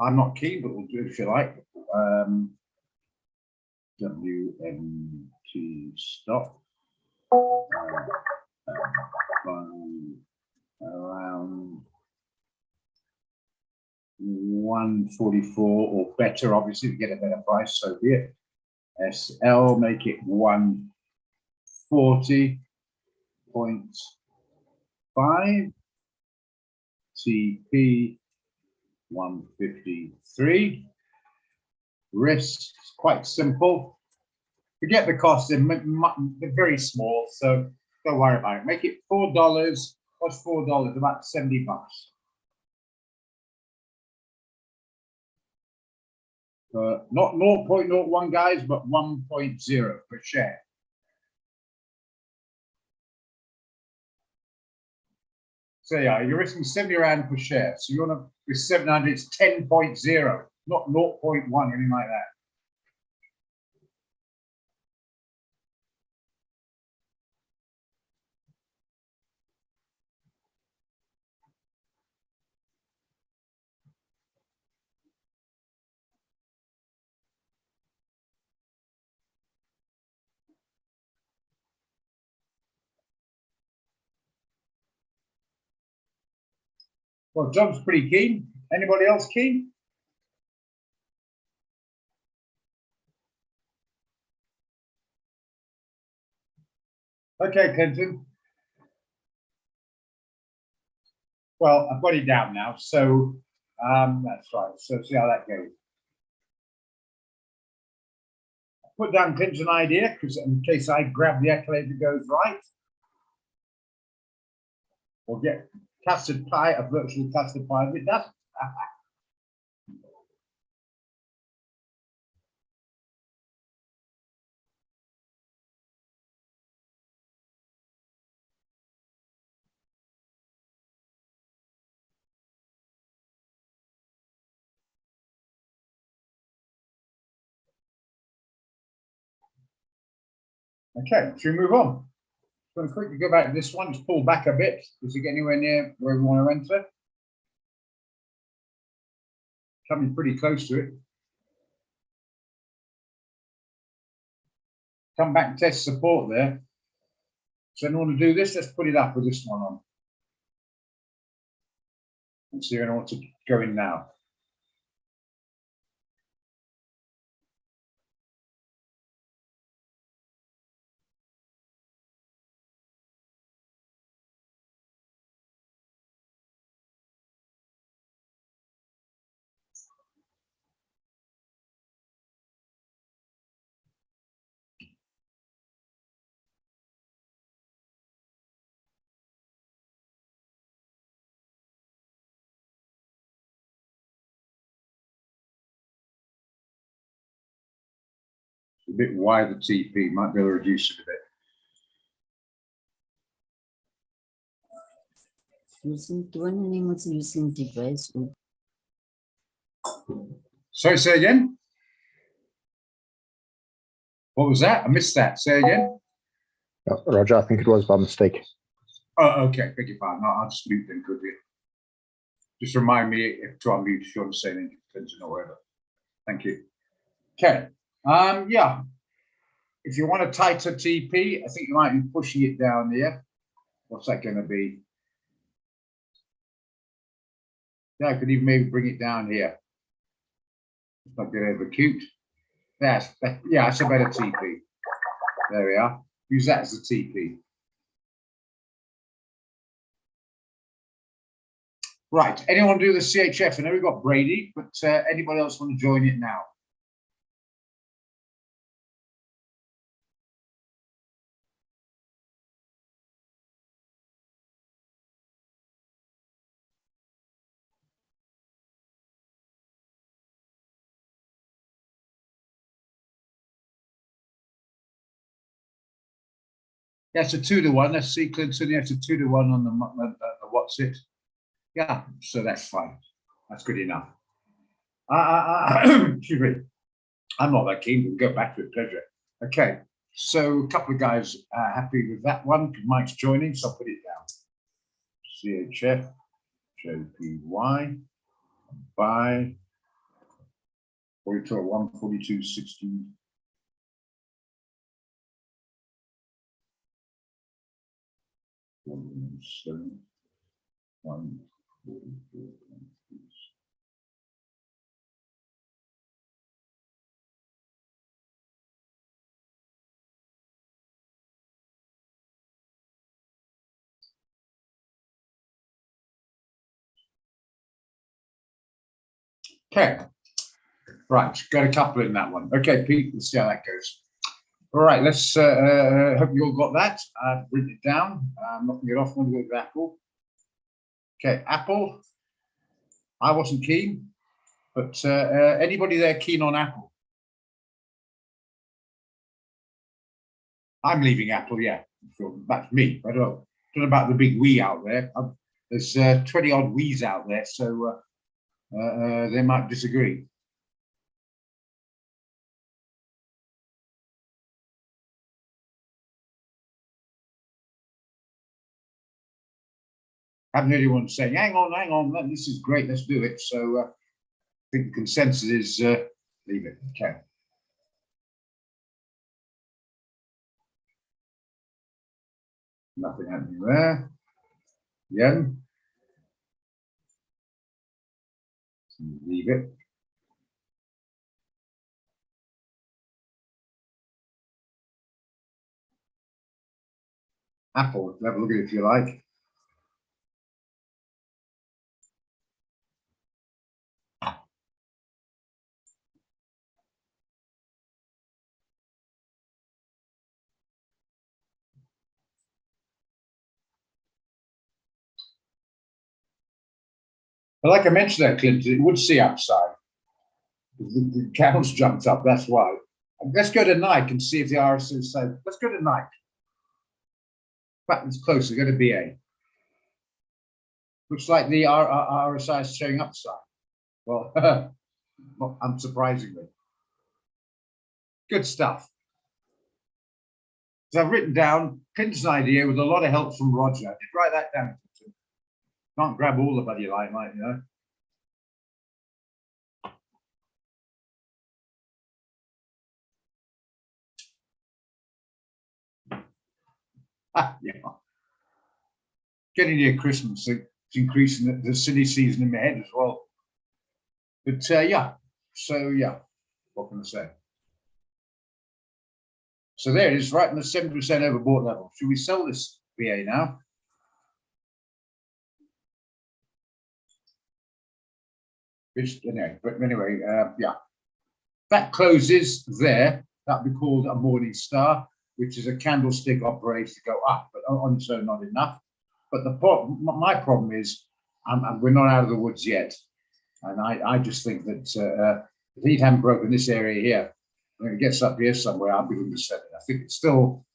I'm not keen, but we'll do it if you like. WMT stop. Around 144 or better, obviously, to get a better price, so be it. SL, make it 140.5. TP 153. Risk, quite simple. Forget the costs, they're very small, so don't worry about it. Make it $4. What's $4? About 70 bucks. Not 0.01 guys, but 1.0 per share. So yeah, you're risking 70 rand per share. So you want to, with 700, it's 10.0, not 0.1, anything like that. Well, John's pretty keen. Anybody else keen? Okay, Clinton. Well, I've got it down now, so that's right. So see how that goes. Put down Clinton's idea, because in case I grab the accolade that goes right, or get custard pie, a virtual custard pie if it doesn't. Okay, should we move on? I'm going to quickly go back to this one, just pull back a bit. Does it get anywhere near where we want to enter? Coming pretty close to it. Come back and test support there. So in order to do this, let's put it up with this one on. And see if anyone wants to go in now. A bit wide, the TP, might be able to reduce it a bit. Using 20 minutes using device. Sorry, say again. What was that? I missed that. Say again. Oh, Roger, I think it was by mistake. Oh, okay. Beg your pardon. I'll just mute then, could you? Just remind me if to unmute if you want to say anything, or whatever. Thank you. Okay. Yeah. If you want a tighter TP, I think you might be pushing it down there. What's that going to be? Yeah, I could even maybe bring it down here. It's not get over cute. Yeah, it's a better TP. There we are. Use that as a TP. Right. Anyone do the CHF? I know we've got Brady, but anybody else want to join it now? That's a 2-to-1. Let's see, Clinton. That's a 2-to-1 on the what's it? Yeah, so that's fine. That's good enough. Excuse me. I'm not that keen. We'll go back to it. Pleasure. Okay. So a couple of guys happy with that one. Mike's joining, so I'll put it down. CHF, JPY, by 42 at 142.16. Okay, right, got a couple in that one. Okay, Pete, let's see how that goes. All right, let's hope you all got that. I've written it down. I'm not going to get off. I'm going to go with Apple. Okay, Apple. I wasn't keen, but anybody there keen on Apple? I'm leaving Apple, yeah. So that's me. I don't know about the big we out there. There's 20 odd we's out there, so they might disagree. Haven't heard anyone saying, hang on, this is great, let's do it. So I think the consensus is leave it. Okay. Nothing happening there. Yen. Leave it. Apple, have a look at it if you like. But like I mentioned there, Clinton, it would see upside. The candles jumped up, that's why. Let's go to Nike and see if the RSI says, let's go to Nike. In fact, it's closer, go to BA. Looks like the RSI is showing upside. Well, unsurprisingly. Good stuff. So I've written down Clinton's idea with a lot of help from Roger. I did write that down. Can't grab all the bloody limelight, you know. Yeah. Getting near Christmas, it's increasing the silly season in my head as well. But yeah, so yeah, what can I say? So there it is, right in the 7% overbought level. Should we sell this BA now? Which, anyway, yeah. That closes there. That'd be called a morning star, which is a candlestick operates to go up, but on its own not enough. But my problem is we're not out of the woods yet. And I just think that if he hadn't broken this area here, when it gets up here somewhere, I'll be looking to sell it. I think it's still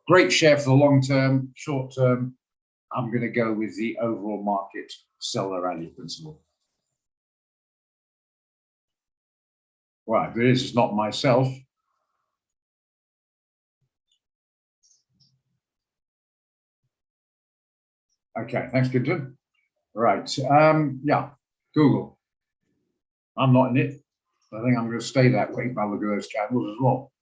great share for the long term. Short term, I'm going to go with the overall market sell the rally principle. Right, but this is not myself. Okay, thanks, Clinton. Right, yeah, Google. I'm not in it. I think I'm going to stay that way by look at those candles as well.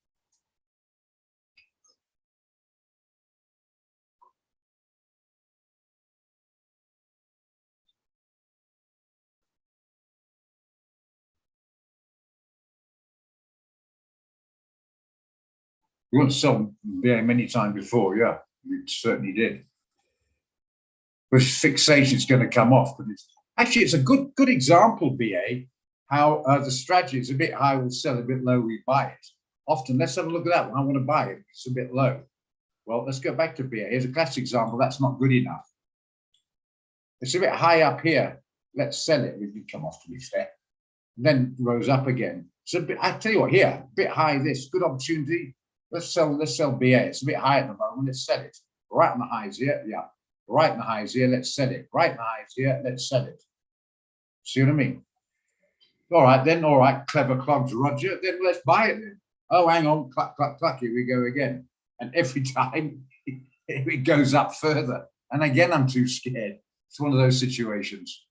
We want to sell BA many times before, yeah, we certainly did. But fixation is going to come off, but it's a good example, BA, how the strategy is a bit high, we'll sell a bit low, we buy it. Often, let's have a look at that one. I want to buy it, it's a bit low. Well, let's go back to BA. Here's a classic example, that's not good enough. It's a bit high up here, let's sell it. We did come off, to be fair. And then rose up again. So I tell you what, here, a bit high, this, good opportunity. Let's sell BA. It's a bit high at the moment, let's sell it. Right on the highs here, yeah. Right in the highs here, let's set it. Right in the highs here, let's set it. See what I mean? All right, then, all right, clever clogs, Roger. Then let's buy it then. Oh, hang on, cluck, cluck, cluck, here we go again. And every time it goes up further. And again, I'm too scared. It's one of those situations.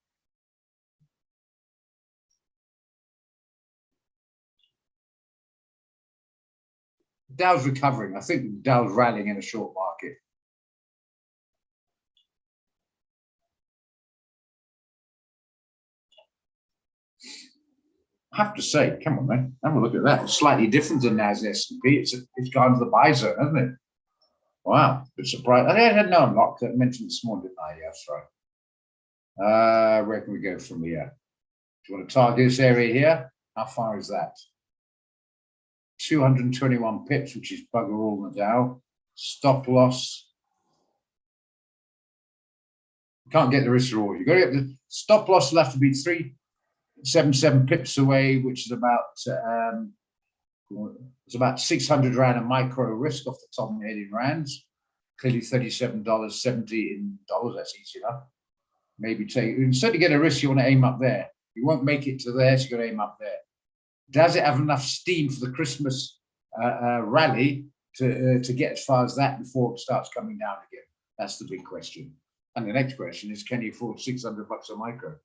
Dow's recovering. I think Dow's rallying in a short market. I have to say, come on, man, have a look at that. It's slightly different than NAS S&P. It's gone to the buy zone, hasn't it? Wow, bit surprised. I had no unlock that mentioned this morning, didn't I? Yes, right. Where can we go from here? Do you want to target this area here? How far is that? 221 pips, which is bugger all in the Dow. Stop loss. Can't get the risk reward. You've got to get the stop loss will have to be 377 pips away, which is about it's about 600 Rand a micro risk off the top of my head in rands. Clearly $37.70 in dollars. That's easy enough. Maybe take instead to get a risk, you want to aim up there. You won't make it to there, so you got to aim up there. Does it have enough steam for the Christmas rally to get as far as that before it starts coming down again? That's the big question. And the next question is, can you afford $600 a micro?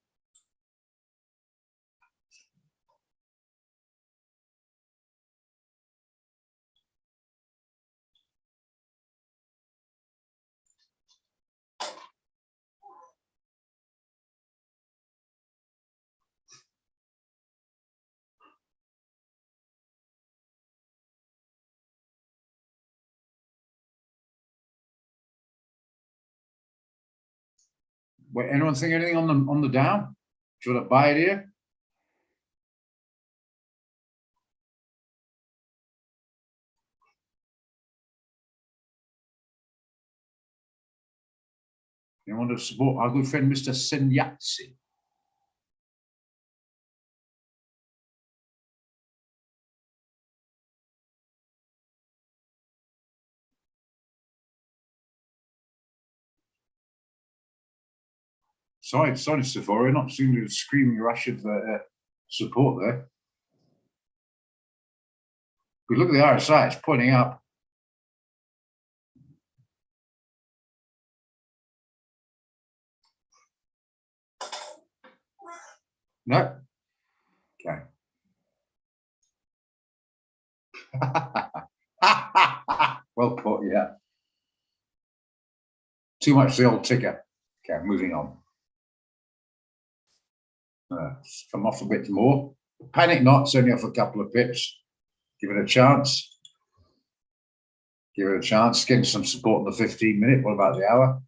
Wait, anyone think anything on the Dow? Do you want to buy it here? You want to support our good friend Mr. Senyatsi? Sorry, Sephora, not seeing a screaming rush of support there. We look at the RSI, it's pointing up. No. Okay. Well put, yeah. Too much the old ticker. Okay, moving on. Come off a bit more. Panic not, it's only off a couple of pips. Give it a chance. Give it a chance. Getting some support in the 15-minute. What about the hour?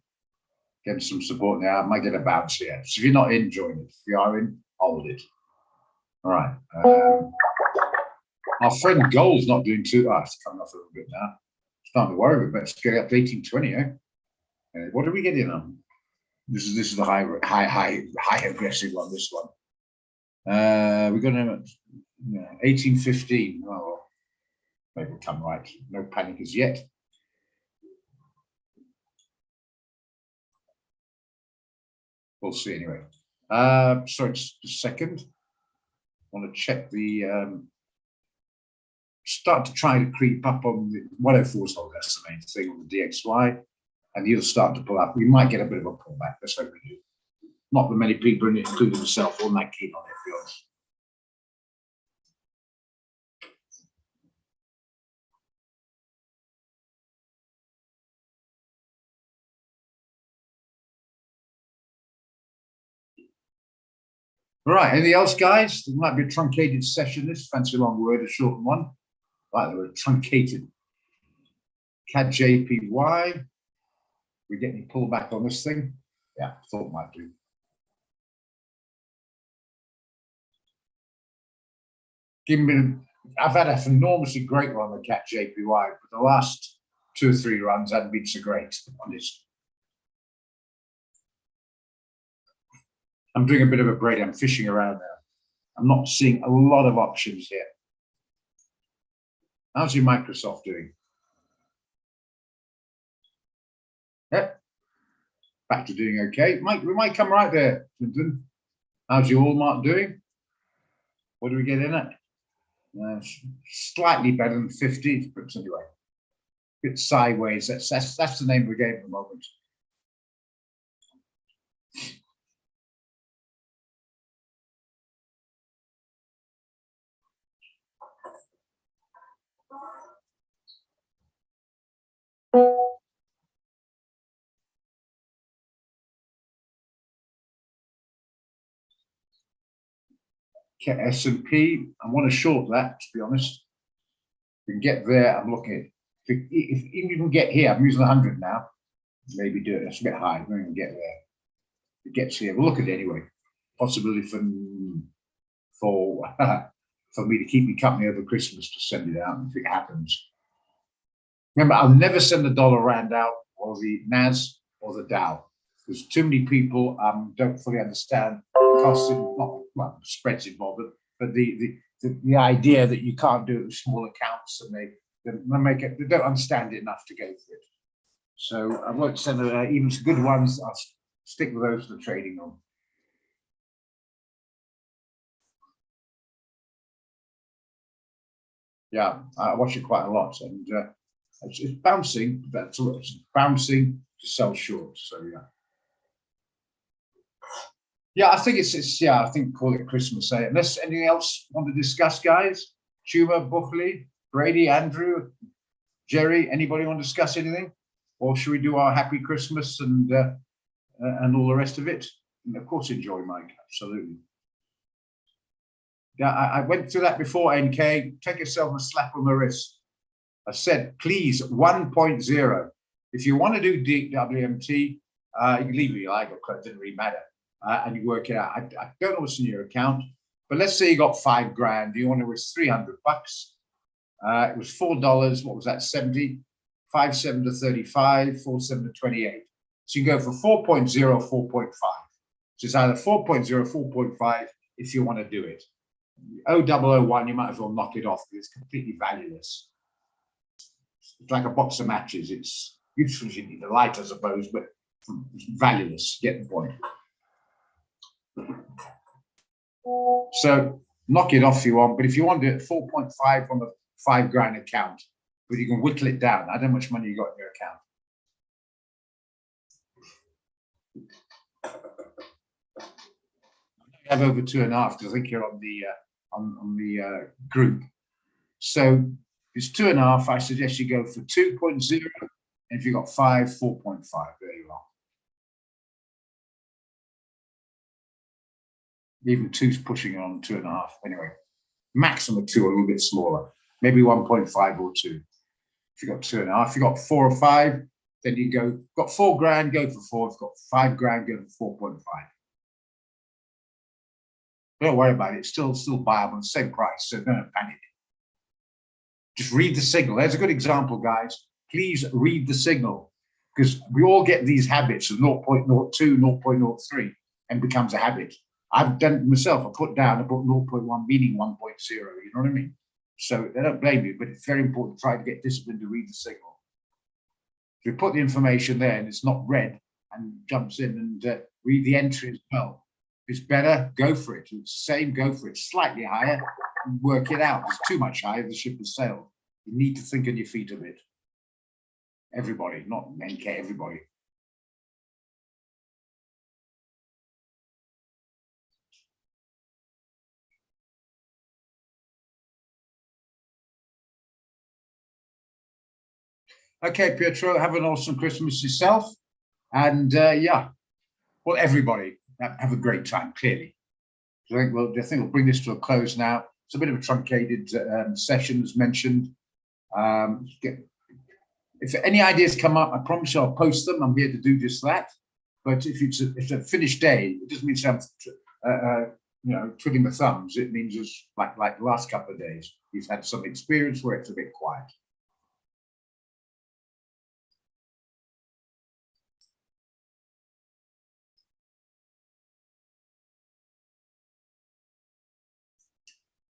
Getting some support in the hour. Might get a bounce here. So if you're not in, join it. If you are in, hold it. All right. Our friend Gold's not doing too. It's coming off a little bit now. Starting to worry, but let's get up to 1820. What are we getting on? This is the high aggressive one. This one. We're going to 1815. Oh, maybe it'll come right. No panic as yet. We'll see anyway. Sorry, just a second. I want to check the. Start to try to creep up on the 104's hold. That's the main thing on the DXY, and you'll start to pull up. We might get a bit of a pullback. Let's hope we do. Not that many people, including myself, are that keen on it, to be honest. All right, anything else, guys? There might be a truncated session. This fancy long word, a short one. Like they were truncated. CAD JPY. We get any pullback on this thing? Yeah, thought might do. I've had an enormously great run with CAD JPY, but the last 2 or 3 runs haven't been so great, to be honest. I'm doing a bit of a break. I'm fishing around now. I'm not seeing a lot of options here. How's your Microsoft doing? Yep. Back to doing okay. We might come right there, Clinton. How's your Walmart doing? What do we get in it? Slightly better than 50, but anyway, a bit sideways. That's the name of the game at the moment. Okay, S&P, I want to short that, to be honest. If we can get there, I'm looking at, if even we can get here, I'm using 100 now, maybe do it, that's a bit high, we're going to get there. If it gets here, we'll look at it anyway. Possibility for me to keep me company over Christmas to send it out if it happens. Remember, I'll never send the dollar rand out or the NAS or the Dow because too many people don't fully understand the costs, well, spreads involved, but the idea that you can't do it with small accounts and they don't understand it enough to go for it. So I won't send even some good ones. I'll stick with those for trading on. Yeah, I watch it quite a lot, and it's bouncing. That's all. It's bouncing to sell short. So yeah. Yeah, I think it's yeah. I think call it Christmas. Unless anything else want to discuss, guys. Chuma, Buckley, Brady, Andrew, Jerry. Anybody want to discuss anything, or should we do our Happy Christmas and all the rest of it? And of course, enjoy, Mike. Absolutely. Yeah, I went through that before, NK. Take yourself a slap on the wrist. I said, please, 1.0. If you want to do DWMT, You can leave it you like, or it doesn't really matter. And you work it out. I don't know what's in your account, but let's say you got $5,000. You want to risk 300 bucks. It was $4. What was that? 70, 5, 7 to 35, 4, 7 to 28. So you go for 4.0, 4.5. So it's either 4.0, 4.5 if you want to do it. 0.001, you might as well knock it off because it's completely valueless. It's like a box of matches. It's useful if you need a light, I suppose, but it's valueless. Get the point. So knock it off if you want, but if you want to do it 4.5 on the $5,000 account, but you can whittle it down. I don't know how much money you got in your account. You have over 2.5 because I think you're on the group. So it's 2.5. I suggest you go for 2.0, and if you got 5, 4.5. There you are. Even 2's pushing on 2.5. Anyway, maximum 2, a little bit smaller, maybe 1.5 or 2. If you got 2.5, if you got 4 or 5, then you go. Got $4,000, go for 4. If you've got $5,000, go for 4.5. Don't worry about it. It's still viable, the same price. So don't panic. Just read the signal. There's a good example, guys. Please read the signal, because we all get these habits of 0.02, 0.03, and becomes a habit. I've done it myself. I put 0.1, meaning 1.0. You know what I mean? So they don't blame you, but it's very important to try to get disciplined to read the signal. If you put the information there and it's not read and jumps in and read the entry as well, if it's better, go for it. If it's the same, go for it. Slightly higher, and work it out. It's too much higher, the ship has sailed. You need to think on your feet a bit. Everybody, not NK, everybody. Okay, Pietro, have an awesome Christmas yourself. And yeah, well, everybody, have a great time, clearly. So I think we'll bring this to a close now. It's a bit of a truncated session, as mentioned. If any ideas come up, I promise you I'll post them. I'm here to do just that. But if it's a finished day, it doesn't mean I'm twiddling my thumbs. It means it's like the last couple of days, you've had some experience where it's a bit quiet.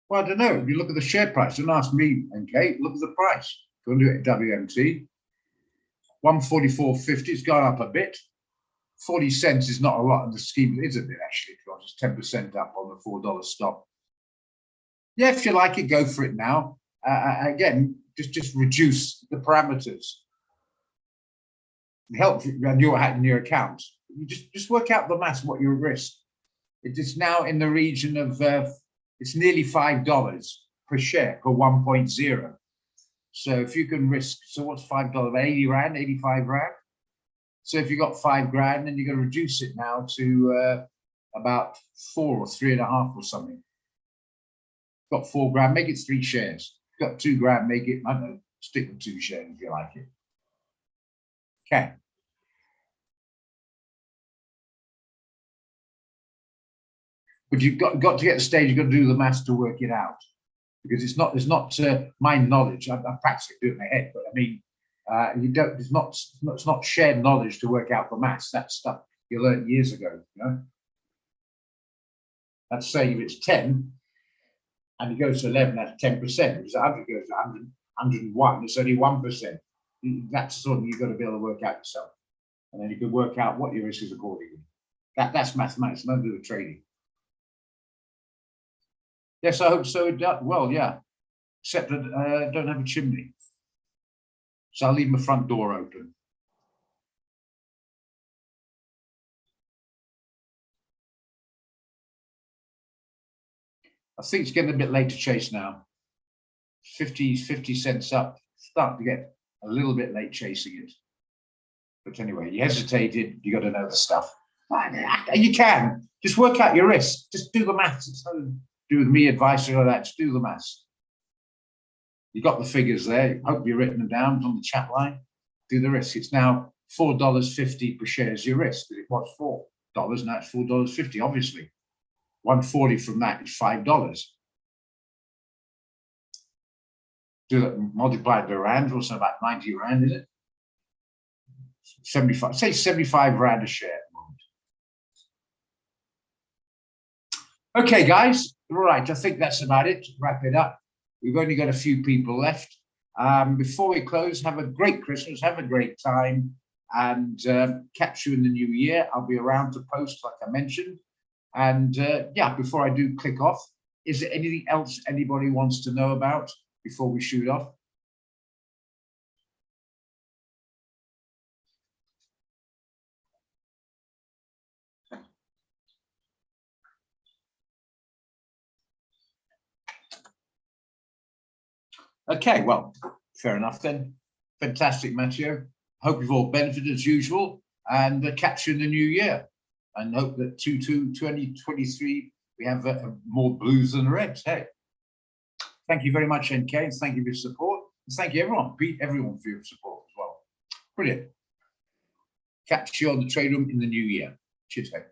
Well, I don't know. If you look at the share price, don't ask me, okay? Look at the price. Go and do it at WMT. 144.50. It's gone up a bit. 40 cents is not a lot in the scheme. It is a bit, actually, because it's 10% up on the $4 stop. Yeah, if you like it, go for it now. Again, just reduce the parameters. Help in your account. You just work out the maths, what your risk. It is now in the region of it's nearly $5 per share per 1.0. So if you can risk, so what's $5? 80 Rand, 85 Rand. So if you got $5,000, then you're going to reduce it now to about 4 or 3.5 or something. Got $4,000, make it 3 shares. Got $2,000, make it, I don't know, stick with 2 shares if you like it. Okay. But you've got to get to the stage, you've got to do the maths to work it out. Because it's not my knowledge. I'm practically doing it in my head, but I mean, it's not shared knowledge to work out the maths. That's stuff you learned years ago, you know. Let's say if it's 10 and it goes to 11, that's 10%. If it's 100, goes to 100, 101, it's only 1%. That's something you've got to be able to work out yourself. And then you can work out what your risk is accordingly. That's mathematics, nothing to do with trading. Yes, I hope so. Well, yeah, except that I don't have a chimney. So I'll leave my front door open. I think it's getting a bit late to chase now. 50 cents up, starting to get a little bit late chasing it. But anyway, you hesitated, you got to know the stuff. You can, just work out your risk. Just do the maths. It's nothing to do with me advice or that, just do the maths. You got the figures there. I hope you've written them down on the chat line. Do the risk. It's now $4.50 per share is your risk. It was $4, now it's $4.50, obviously. 140 from that is $5. Do that, multiply it by rand, also about 90 rand, is it? 75, say 75 rand a share at the moment. Okay, guys, right, I think that's about it. Wrap it up. We've only got a few people left. Before we close, have a great Christmas, have a great time, and catch you in the new year. I'll be around to post, like I mentioned. And yeah, before I do click off, is there anything else anybody wants to know about before we shoot off? Okay, well, fair enough then. Fantastic, Matthew. Hope you've all benefited as usual, and catch you in the new year. And hope that 2023 we have more blues than reds. Hey, thank you very much, NK. Thank you for your support. And thank you, everyone, everyone for your support as well. Brilliant. Catch you on the trade room in the new year. Cheers, mate.